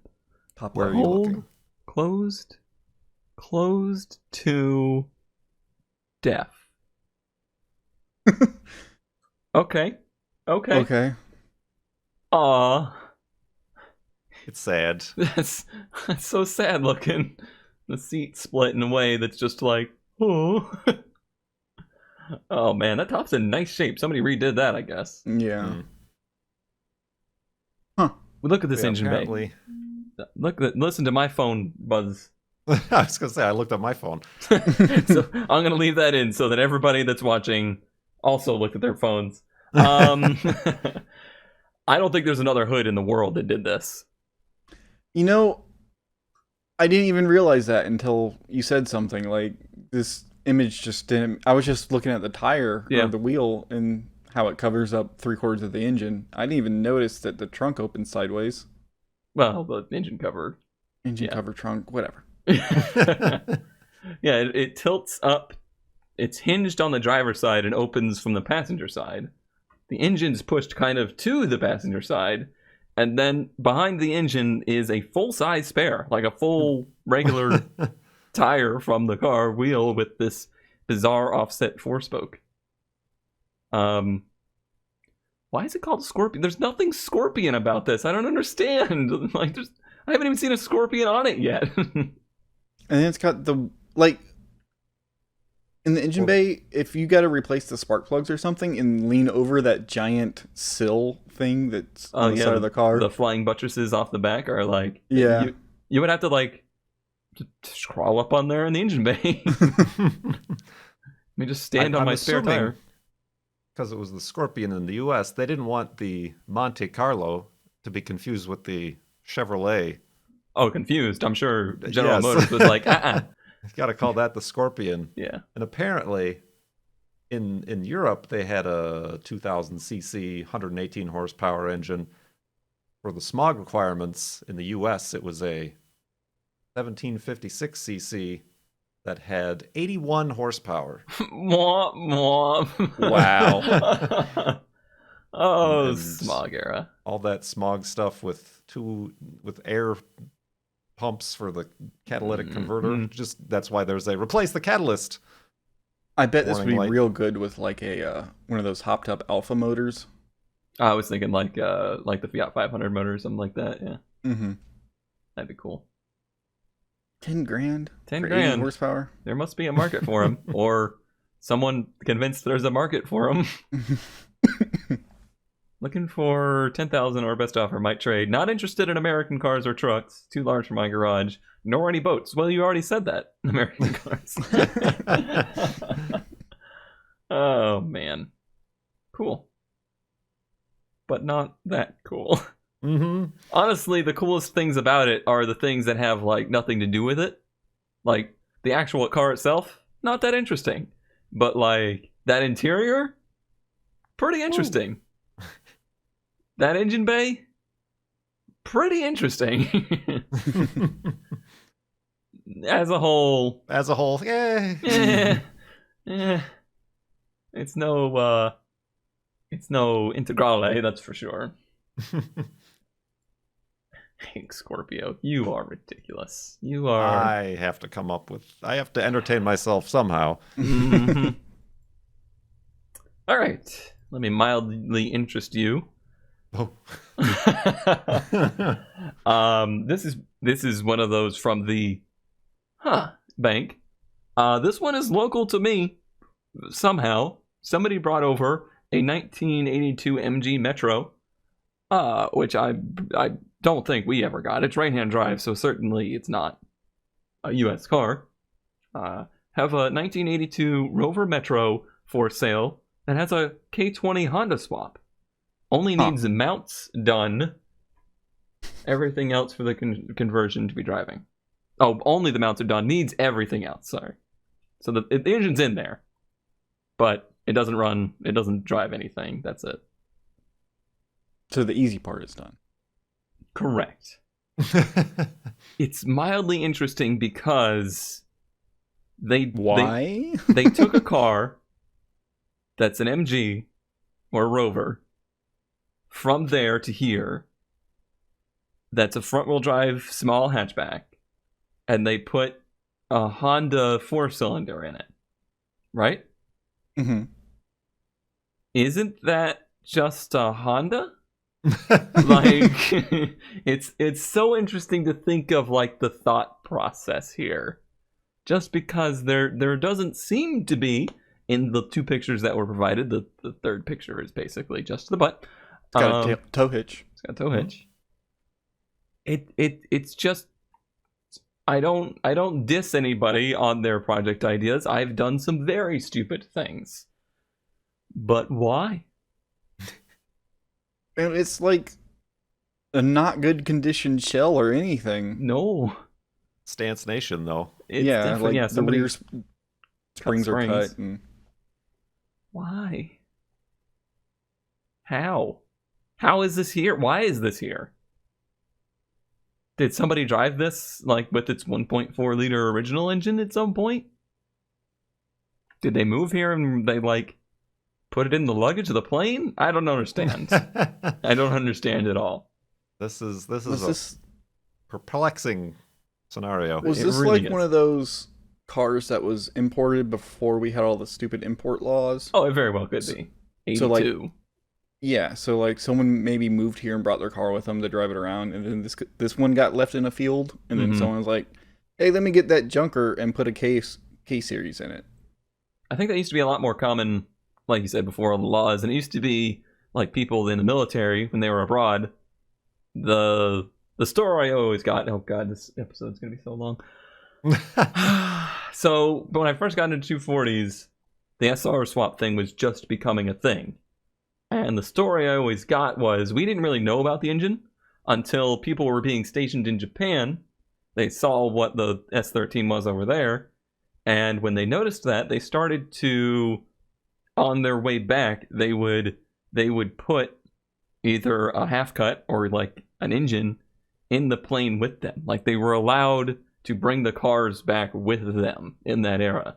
Top Where are left. you Hold. looking? Closed to deaf. Okay. Okay. Aw. It's sad. That's so sad looking. The seat split in a way that's just like, oh. Oh man, that top's in nice shape. Somebody redid that, I guess. Yeah. Mm. Huh. Well, look at this Yeah, engine apparently. bay. Listen to my phone buzz. I was gonna say I looked at my phone. So I'm gonna leave that in so that everybody that's watching also look at their phones. I don't think there's another hood in the world that did this. You know, I didn't even realize that until you said something. Like, this image just didn't... I was just looking at the tire Yeah. or the wheel and how it covers up 3/4 of the engine. I didn't even notice that the trunk opens sideways. Well, the engine cover. Engine Yeah. cover, trunk, whatever. Yeah, it tilts up. It's hinged on the driver's side and opens from the passenger side. The engine's pushed kind of to the passenger side, and then behind the engine is a full-size spare, like a full regular tire from the car wheel with this bizarre offset four-spoke. Why is it called Scorpion? There's nothing Scorpion about this. I don't understand. Like, I haven't even seen a Scorpion on it yet. And then it's got the... Like, in the engine bay, if you got to replace the spark plugs or something and lean over that giant sill thing that's on the side of the car... The flying buttresses off the back are like... Yeah. You would have to, like, just crawl up on there in the engine bay. Let me just stand on my spare tire. Because it was the Scorpion in the U.S., they didn't want the Monte Carlo to be confused with the Chevrolet. Oh, confused. I'm sure General Yes. Motors was like, You got to call that the Scorpion. Yeah. And apparently, in Europe, they had a 2000cc, 118 horsepower engine. For the smog requirements in the U.S., it was a 1756cc that had 81 horsepower. Mwah, mwah. Wow. Oh, And smog era. All that smog stuff with air pumps for the catalytic converter. Just that's why there's a replace the catalyst. I bet this would be Warning light. real good with, like, a one of those hopped-up alpha motors. I was thinking like the Fiat 500 motor or something like that. Yeah, Mm-hmm. that'd be cool. 10 grand? 10 for grand. 80 horsepower? There must be a market for them, or someone convinced there's a market for them. Looking for 10,000 or best offer, might trade. Not interested in American cars or trucks. Too large for my garage. Nor any boats. Well, you already said that. American cars. Oh, man. Cool. But not that cool. Mm-hmm. Honestly, the coolest things about it are the things that have, like, nothing to do with it. Like, the actual car itself, not that interesting. But, like, that interior, pretty interesting. That engine bay, pretty interesting. As a whole, Yeah. It's no Integrale, that's for sure. Hank Scorpio, you are ridiculous. You are. I have to entertain myself somehow. Mhm. All right, let me mildly interest you. Oh. This is one of those from the bank. This one is local to me somehow. Somebody brought over a 1982 MG Metro, which I don't think we ever got. It's right-hand drive, so certainly it's not a U.S. car. Have a 1982 Rover Metro for sale that has a K20 Honda swap. Only needs the mounts done. Everything else for the conversion to be driving. Oh, only the mounts are done. Needs everything else. Sorry. So the engine's in there, but it doesn't run. It doesn't drive anything. That's it. So the easy part is done. Correct. It's mildly interesting because Why? they took a car that's an MG or a Rover from there to here. that's a front-wheel drive small hatchback, and they put a Honda 4-cylinder in it, right? Mm-hmm. Isn't that just a Honda? Like, it's so interesting to think of, like, the thought process here. Just because there doesn't seem to be, in the 2 pictures that were provided, the third picture is basically just the butt. It's got a tow hitch. It's got a tow hitch. It's just, I don't diss anybody on their project ideas. I've done some very stupid things. But why? And it's like a not good condition shell or anything. No. Stance Nation, though. It's yeah, definitely, like yeah, the somebody rear springs are cut. And... Why? How? How is this here? Why is this here? Did somebody drive this, like, with its 1.4 liter original engine at some point? Did they move here and they, like, put it in the luggage of the plane? I don't understand. I don't understand at all. This is a perplexing scenario. Was this really like is. one of those cars that was imported before we had all the stupid import laws? Oh, it very well could be. 82. So, like, yeah, so like someone maybe moved here and brought their car with them to drive it around, and then this one got left in a field, and then someone was like, "Hey, let me get that junker and put a K series in it." I think that used to be a lot more common, like you said before, on the laws, and it used to be like people in the military when they were abroad. The story I always got. Oh god, this episode's gonna be so long. So when I first got into 240s, the SR swap thing was just becoming a thing. And the story I always got was we didn't really know about the engine until people were being stationed in Japan. They saw what the S13 was over there. And when they noticed that, they started to, on their way back, they would put either a half cut or like an engine in the plane with them. Like they were allowed to bring the cars back with them in that era.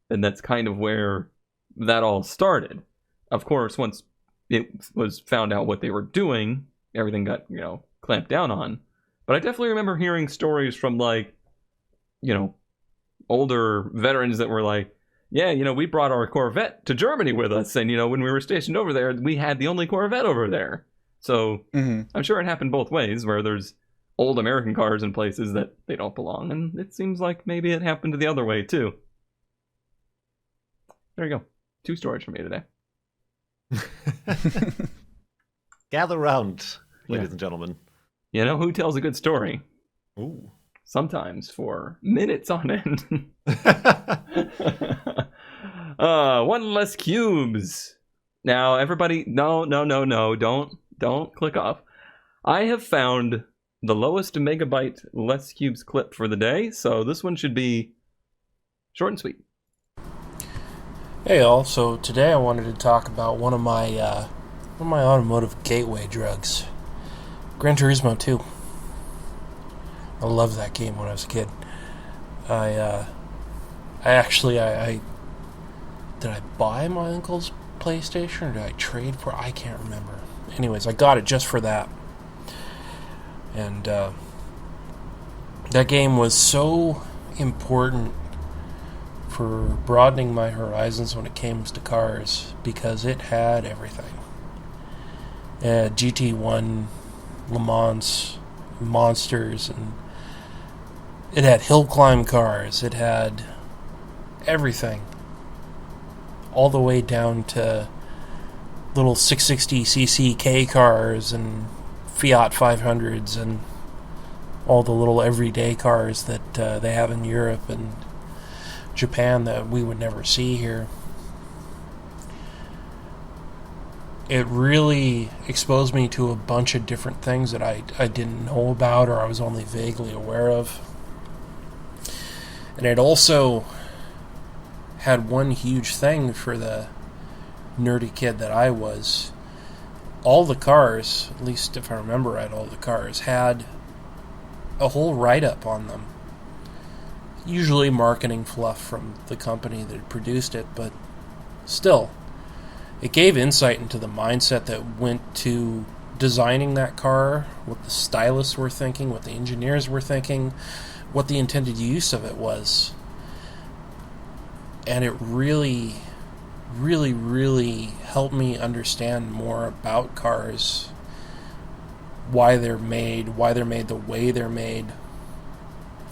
And that's kind of where that all started. Of course, once it was found out what they were doing, everything got, clamped down on. But I definitely remember hearing stories from, like, older veterans that were like, yeah, we brought our Corvette to Germany with us. And, when we were stationed over there, we had the only Corvette over there. So I'm sure it happened both ways, where there's old American cars in places that they don't belong. And it seems like maybe it happened the other way, too. There you go. 2 stories from me today. Gather round, ladies and gentlemen. You know who tells a good story? Ooh. Sometimes for minutes on end. 1 less cubes. Now, everybody, no, don't click off. I have found the lowest megabyte less cubes clip for the day, so this one should be short and sweet. Hey all, so today I wanted to talk about one of my automotive gateway drugs, Gran Turismo 2. I loved that game when I was a kid. I did I buy my uncle's PlayStation or did I trade for? I can't remember. Anyways, I got it just for that. And that game was so important for broadening my horizons when it came to cars because it had everything. It had GT1, Le Mans, monsters, and it had hill climb cars. It had everything, all the way down to little 660cc K cars and Fiat 500s and all the little everyday cars that they have in Europe and Japan that we would never see here. It really exposed me to a bunch of different things that I didn't know about or I was only vaguely aware of. And it also had one huge thing for the nerdy kid that I was. All the cars, at least if I remember right, all the cars had a whole write-up on them. Usually marketing fluff from the company that produced it, but still, it gave insight into the mindset that went to designing that car, what the stylists were thinking, what the engineers were thinking, what the intended use of it was. And it really, really, really helped me understand more about cars, why they're made the way they're made,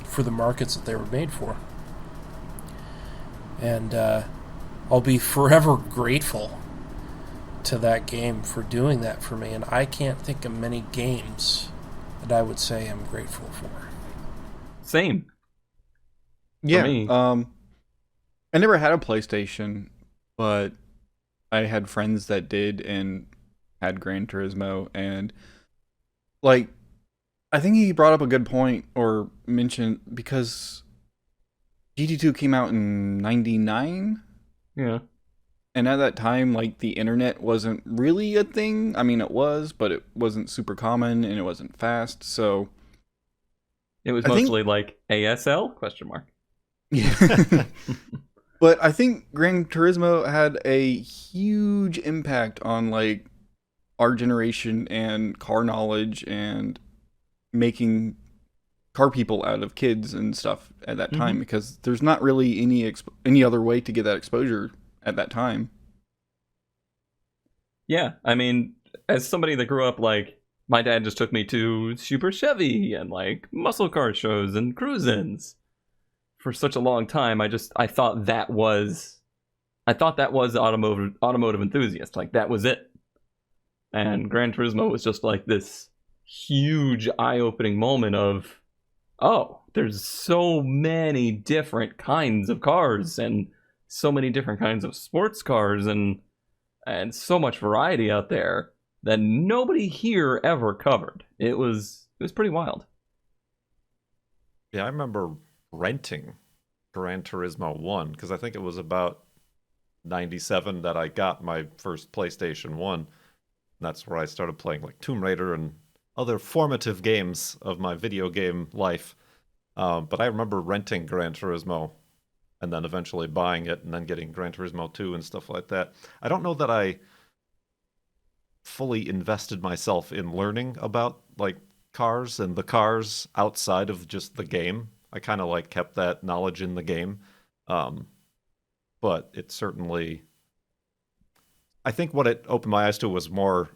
for the markets that they were made for. And I'll be forever grateful to that game for doing that for me, and I can't think of many games that I would say I'm grateful for. Same. Yeah. me. I never had a PlayStation, but I had friends that did and had Gran Turismo, and like, I think he brought up a good point or mentioned, because GT2 came out in 99. Yeah. And at that time, like, the internet wasn't really a thing. I mean, it was, but it wasn't super common and it wasn't fast. So It was I think- mostly like ASL question mark. yeah. But I think Gran Turismo had a huge impact on, like, our generation and car knowledge and making car people out of kids and stuff at that time, because there's not really any other way to get that exposure at that time. Yeah, I mean, as somebody that grew up, like, my dad just took me to Super Chevy and, like, muscle car shows and cruise-ins for such a long time. I thought that was automotive enthusiast. Like, that was it. And Gran Turismo was just like this huge eye-opening moment of, oh, there's so many different kinds of cars and so many different kinds of sports cars and so much variety out there that nobody here ever covered. It was pretty wild. Yeah, I remember renting Gran Turismo 1 because I think it was about 97 that I got my first PlayStation 1. That's where I started playing like Tomb Raider and other formative games of my video game life. But I remember renting Gran Turismo and then eventually buying it and then getting Gran Turismo 2 and stuff like that. I don't know that I fully invested myself in learning about like cars and the cars outside of just the game. I kind of like kept that knowledge in the game. But it certainly, I think what it opened my eyes to was more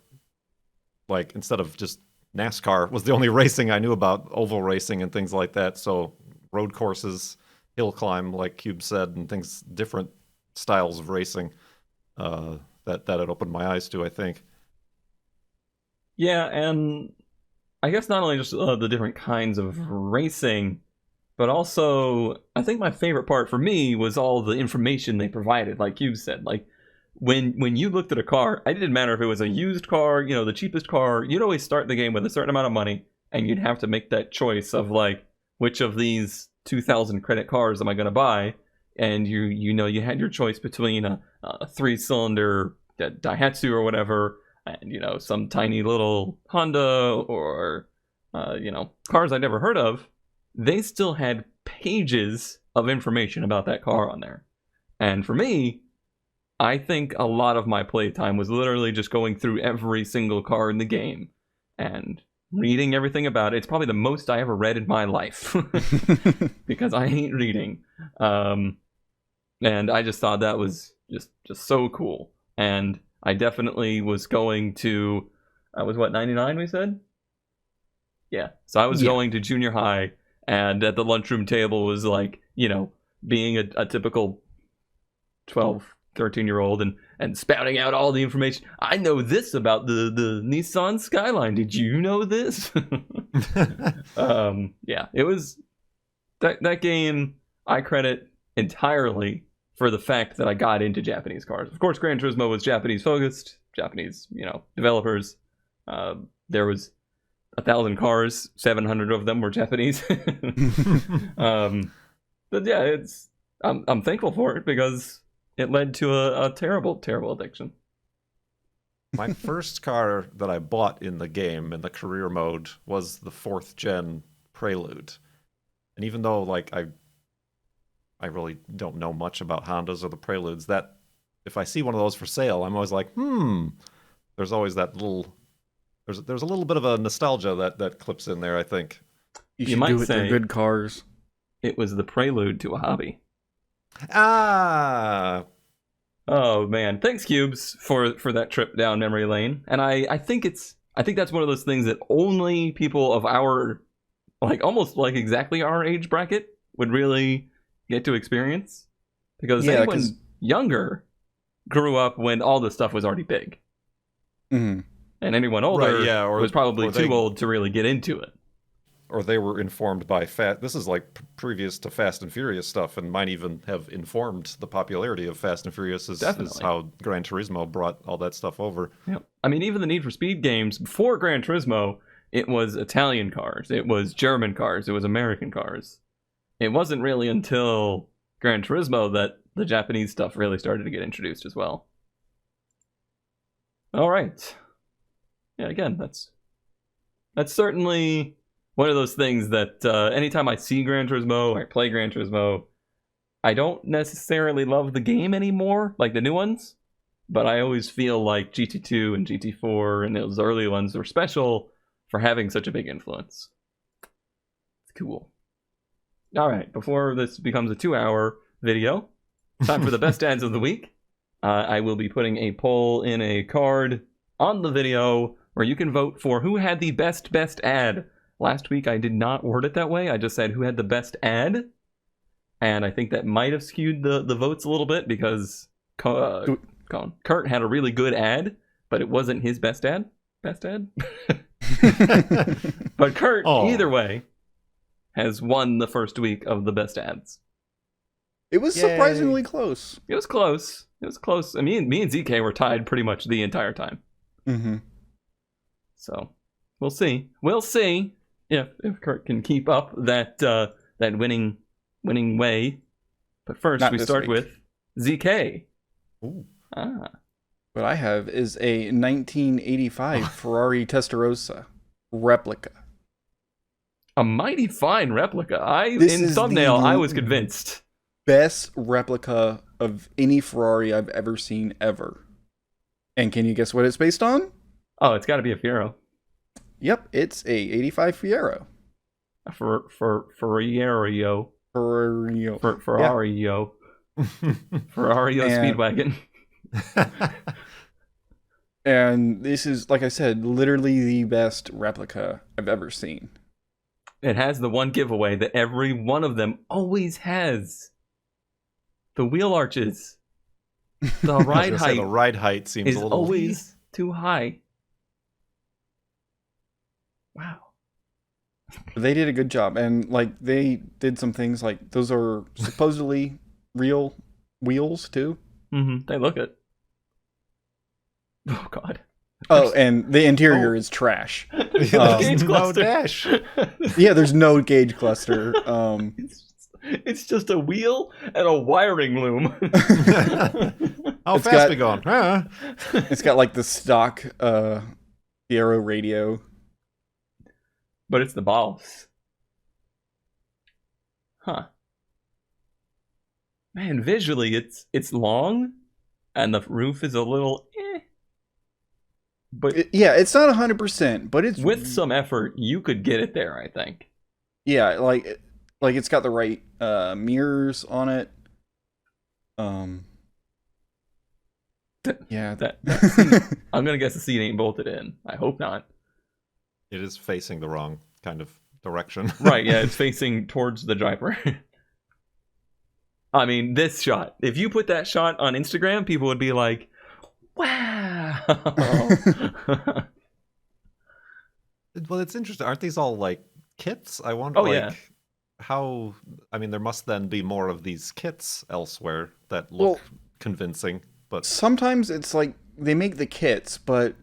like, instead of just NASCAR was the only racing I knew about, oval racing and things like that. So road courses, hill climb, like Cube said, and things, different styles of racing that it opened my eyes to, I think. Yeah, and I guess not only just the different kinds of racing, but also I think my favorite part for me was all the information they provided, like you said. Like, when you looked at a car, it didn't matter if it was a used car, you know, the cheapest car, you'd always start the game with a certain amount of money, and you'd have to make that choice of, like, which of these 2,000 credit cars am I going to buy? And you know, you had your choice between a 3-cylinder Daihatsu or whatever, and, you know, some tiny little Honda or, you know, cars I'd never heard of. They still had pages of information about that car on there. And for me, I think a lot of my playtime was literally just going through every single car in the game and reading everything about it. It's probably the most I ever read in my life because I hate reading. And I just thought that was just so cool. And I definitely was going to, I was what, 99 we said? Yeah. So I was going to junior high, and at the lunchroom table was like, you know, being a typical 12, 13-year-old and spouting out all the information. I know this about the Nissan Skyline. Did you know this? Yeah, it was that game I credit entirely for the fact that I got into Japanese cars. Of course, Gran Turismo was Japanese focused, Japanese, you know, developers. There was 1,000 cars, 700 of them were Japanese. But yeah, I'm thankful for it because it led to a terrible, terrible addiction. My first car that I bought in the game, in the career mode, was the 4th gen Prelude. And even though, like, I really don't know much about Hondas or the Preludes, that if I see one of those for sale, I'm always like, there's there's a little bit of a nostalgia that clips in there, I think. You You should might do it. They're say- good cars. It was the prelude to a hobby. Ah, Oh man, thanks Cubes for that trip down memory lane. And I think that's one of those things that only people of our almost exactly our age bracket would really get to experience, because Yeah, anyone 'cause- younger grew up when all this stuff was already big, Mhm. and anyone older Right, yeah, or- was probably or too they- old to really get into it. or they were informed by This is previous to Fast and Furious stuff, and might even have informed the popularity of Fast and Furious. Is Definitely. how Gran Turismo brought all that stuff over. Yep. I mean, even the Need for Speed games before Gran Turismo, it was Italian cars, it was German cars, it was American cars. It wasn't really until Gran Turismo that the Japanese stuff really started to get introduced as well. All right. Yeah, again, that's certainly one of those things that anytime I see Gran Turismo or I play Gran Turismo, I don't necessarily love the game anymore, like the new ones, but I always feel like GT2 and GT4 and those early ones were special for having such a big influence. It's cool. All right, before this becomes a 2-hour video, time for the best ads of the week. I will be putting a poll in a card on the video where you can vote for who had the best ad. Last week I did not word it that way. I just said who had the best ad. And I think that might have skewed the votes a little bit, because Kurt had a really good ad, but it wasn't his best ad. Best ad? But Kurt, Oh. either way, has won the first week of the best ads. It was Yay. surprisingly close. It was close. It was close. I mean, me and ZK were tied pretty much the entire time. Mm-hmm. So we'll see. We'll see if Kurt can keep up that winning way. But first, Not we this start week. with ZK. Ooh. What I have is a 1985 Ferrari Testarossa replica. A mighty fine replica. This In is thumbnail, the- I was convinced. Best replica of any Ferrari I've ever seen ever. And can you guess what it's based on? Oh, it's got to be a Fiero. Yep, it's a 85 Fiero. For Ferrario. Ferrari. Ferrario. Ferrario And- Speedwagon. And this is, like I said, literally the best replica I've ever seen. It has the one giveaway that every one of them always has. The wheel arches. The I was ride gonna say, height the ride height seems is a little always too high. Wow. They did a good job, and they did some things like those are supposedly real wheels too. Mm-hmm. They look it. Oh God. Oh, and the interior is trash. There's Gauge no cluster. dash. Yeah, there's no gauge cluster. It's just a wheel and a wiring loom. How It's fast got- we going? Huh? It's got like the stock Fiero radio. But it's the boss. Huh. Man, visually it's long and the roof is a little But Yeah, it's not 100%, but it's with some effort you could get it there, I think. yeah, like it's got the right mirrors on it. Yeah, That I'm gonna guess the seat ain't bolted in. I hope not. It is facing the wrong kind of direction. Right, yeah, it's facing towards the driver. I mean, this shot. If you put that shot on Instagram, people would be like, wow. Well, it's interesting. Aren't these all like kits? I wonder. Oh, like, yeah. How? I mean, there must then be more of these kits elsewhere that look Well- convincing. But sometimes it's like they make the kits, but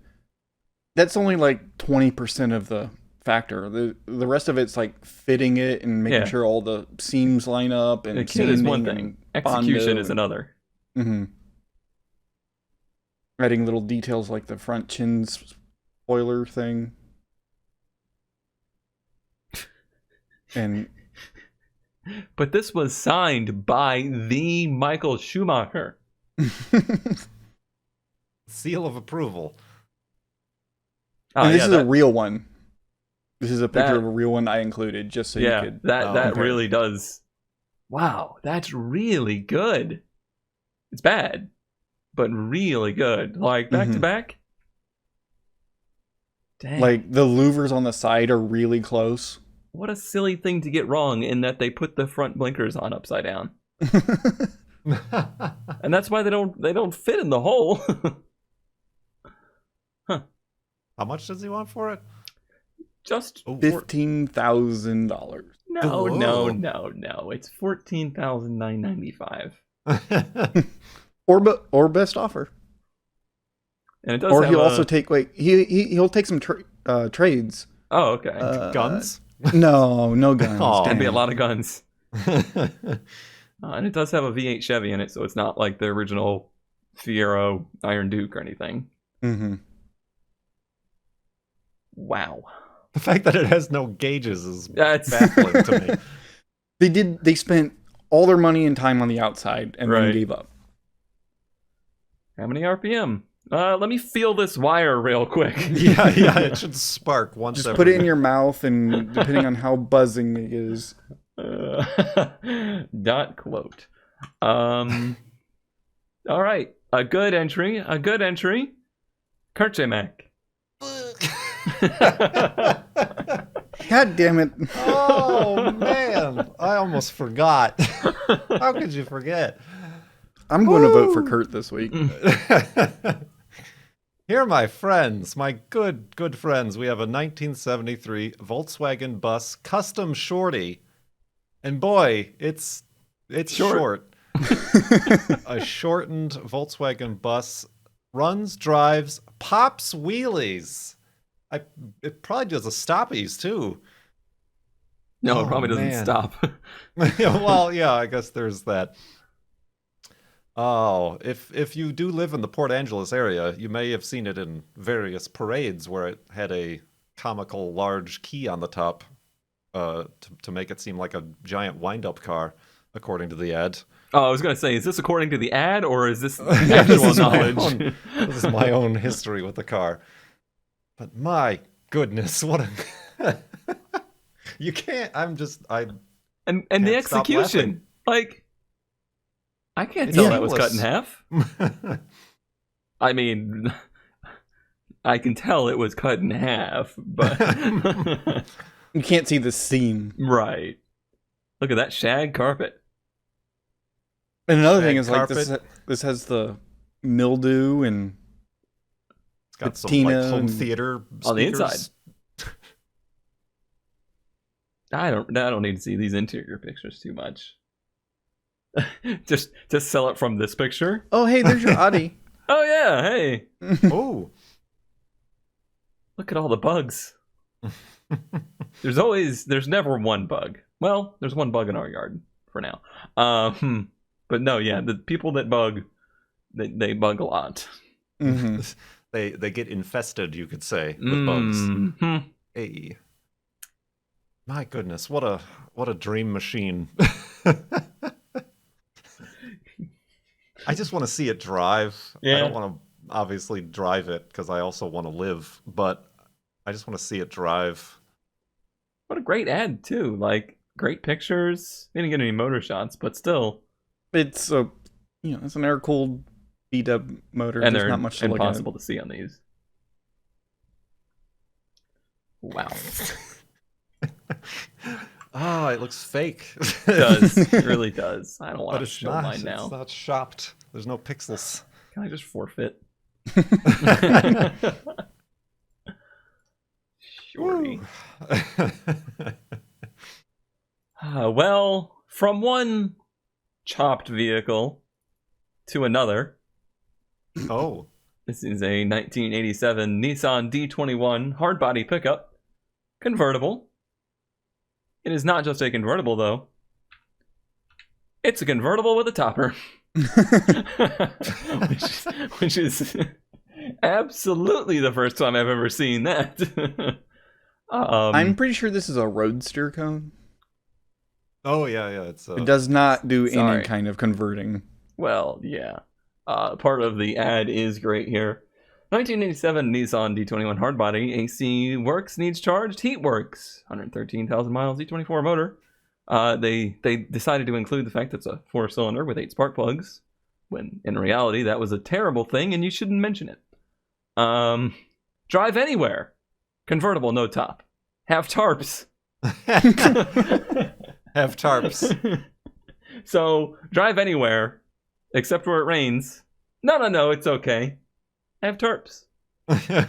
that's only like 20% of the factor. The rest of it's like fitting it and making Yeah. sure all the seams line up and The kit is one sanding thing. and Execution Bondo is and- another. Mhm. Adding little details like the front chin spoiler thing. And But this was signed by the Michael Schumacher. seal of approval. And this yeah, is a real one. This is a picture that- of a real one I included, just so yeah, you could. that compare. really does. Wow, that's really good. It's bad, but really good. Like back to Mhm. back. Dang. Like the louvers on the side are really close. What a silly thing to get wrong in that they put the front blinkers on upside down. And that's why they don't fit in the hole. How much does he want for it? Just $15,000. no. It's $14,995. Or best offer. And it does Or have he'll also take he'll take some trades. Oh, okay. Guns? No guns. Aw. Can be a Dang. lot of guns. And it does have a V8 Chevy in it, so it's not like the original Fiero Iron Duke or anything. Mm-hmm. Wow. The fact that it has no gauges is That's baffling to me. They spent all their money and time on the outside and Right. then gave up. How many RPM? Let me feel this wire real quick. Yeah, it should spark once Just every... put it in your mouth, and depending on how buzzing it is. Dot quote. All right. A good entry. Kerche Mac. God damn it. Oh, man. I almost forgot. How could you forget? I'm going to vote for Kurt this week. Here, my friends, my good friends, we have a 1973 Volkswagen bus custom shorty. And boy, it's short. A shortened Volkswagen bus runs, drives, pops wheelies. It probably does a stoppies too. No, Oh, it probably doesn't man. stop. Well, yeah, I guess there's that. Oh, if you do live in the Port Angeles area, you may have seen it in various parades where it had a comical large key on the top to make it seem like a giant wind-up car, according to the ad. Oh, I was going to say, is this according to the ad or is this Yeah, actual this is my knowledge? own- This is my own history with the car. But my goodness, what a... You can't, I And the Can't stop execution. Like, I can't It's tell that was cut in seamless. half. I mean, I can tell it was cut in half, but... You can't see the seam. Right. Look at that shag carpet. And another thing Shag is, like, carpet. this has the mildew and It's got some patina like home and- theater On the speakers. inside. I don't need to see these interior pictures too much. just sell it from this picture. oh, hey, there's your Audi. Oh yeah, hey. Oh, Look at all the bugs. There's never one bug. Well, there's one bug in our yard for now. But no, yeah, the people that bug, they bug a lot. hmm they get infested, you could say, with bugs. Mhm. Hey, my goodness, what a dream machine! I just want to see it drive. I Yeah. don't want to obviously drive it because I also want to live, but I just want to see it drive. What a great ad too. Like great pictures. We didn't get any motor shots, but still. It's a, it's an air-cooled B-dub motor. And There's they're not much to look at. impossible to see on these. Wow. Oh, it looks fake. It does. It really does. I don't But want to it's show not. mine It's now. not shopped. There's no pixels. Can I just forfeit? Shorty. Well, from one chopped vehicle to another. Oh, This is a 1987 Nissan D21 hardbody pickup. Convertible. It is not just a convertible, though. It's a convertible with a topper. which is absolutely the first time I've ever seen that. I'm pretty sure this is a roadster cone. oh yeah. It's It does not do Sorry. any kind of converting. Well, yeah. Part of the ad is great here. 1987 Nissan D21 hardbody. AC works, needs charged. Heat works. 113,000 miles. E24 motor. They decided to include the fact that it's a 4-cylinder with 8 spark plugs, when in reality that was a terrible thing and you shouldn't mention it. Drive anywhere. Convertible, no top. Have tarps. Have tarps. So drive anywhere, except where it rains. No, it's okay. Have tarps.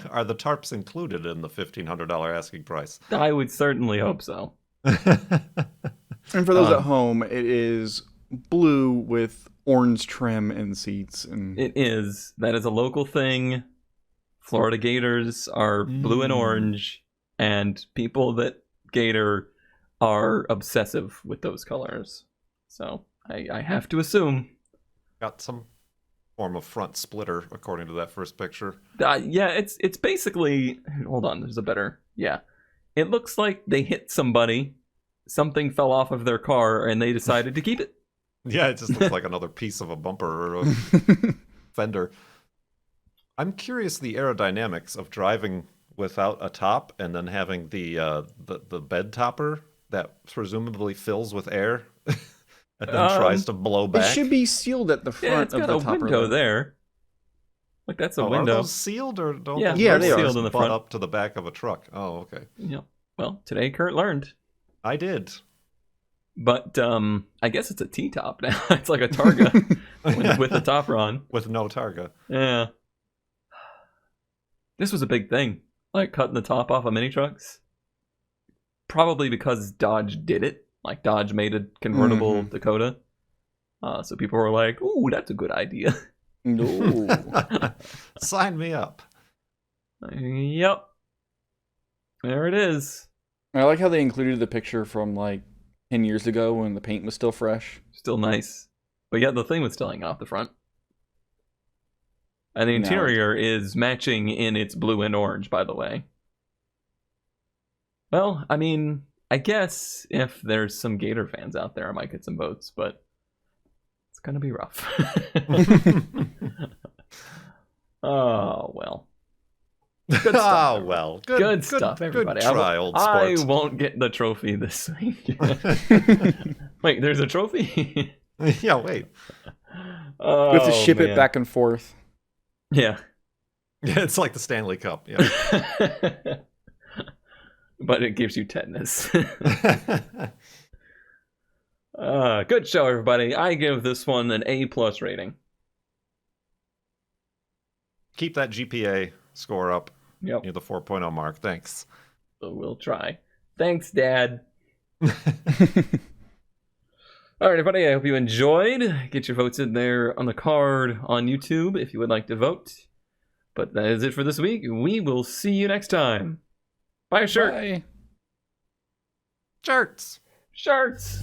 Are the tarps included in the $1,500 asking price? I would certainly hope so. And for those at home, it is blue with orange trim and seats. And It is. That is a local thing. Florida Gators are blue and orange, and people that gator are obsessive with those colors. So I have to assume. Got some form of front splitter, according to that first picture. Yeah, it's basically... Hold on, there's a better... Yeah. It looks like they hit somebody, something fell off of their car, and they decided to keep it. Yeah, it just looks like another piece of a bumper or a fender. I'm curious the aerodynamics of driving without a top and then having the bed topper that presumably fills with air and then tries to blow it back. should be sealed at the Yeah, front it's of got the a topper. window there. Like, that's a Are window. those sealed or don't Yeah, those yeah, look they are. sealed in the butt front. up to the back of a truck? Oh, okay. Yeah. Well, today Kurt learned. I did. But I guess it's a T-top now. It's like a Targa with the topper on. With no targa. Yeah. This was a big thing. Like, cutting the top off of mini trucks. Probably because Dodge did it. Like, Dodge made a convertible Dakota. So people were like, ooh, that's a good idea. No. Sign me up. Yep. There it is. I like how they included the picture from like 10 years ago when the paint was still fresh. Still nice. But yeah, the thing was still hanging off the front. And the No. interior is matching in its blue and orange, by the way. Well, I mean, I guess if there's some Gator fans out there, I might get some votes, but it's gonna be rough. Oh, well. Good stuff. Oh, well. Good stuff, everybody. Good try, old I sport. won't get the trophy this week. Wait, there's a trophy? Yeah, wait. Oh, We have to ship man. it back and forth. Yeah. Yeah, it's like the Stanley Cup. Yeah. But it gives you tetanus. Good show, everybody. I give this one an A+ rating. Keep that GPA score up Yep. near the 4.0 mark. Thanks. So we'll try. Thanks, Dad. All right, everybody, I hope you enjoyed. Get your votes in there on the card on YouTube if you would like to vote. But that is it for this week. We will see you next time. Buy a shirt. Bye. Shirts. Shirts.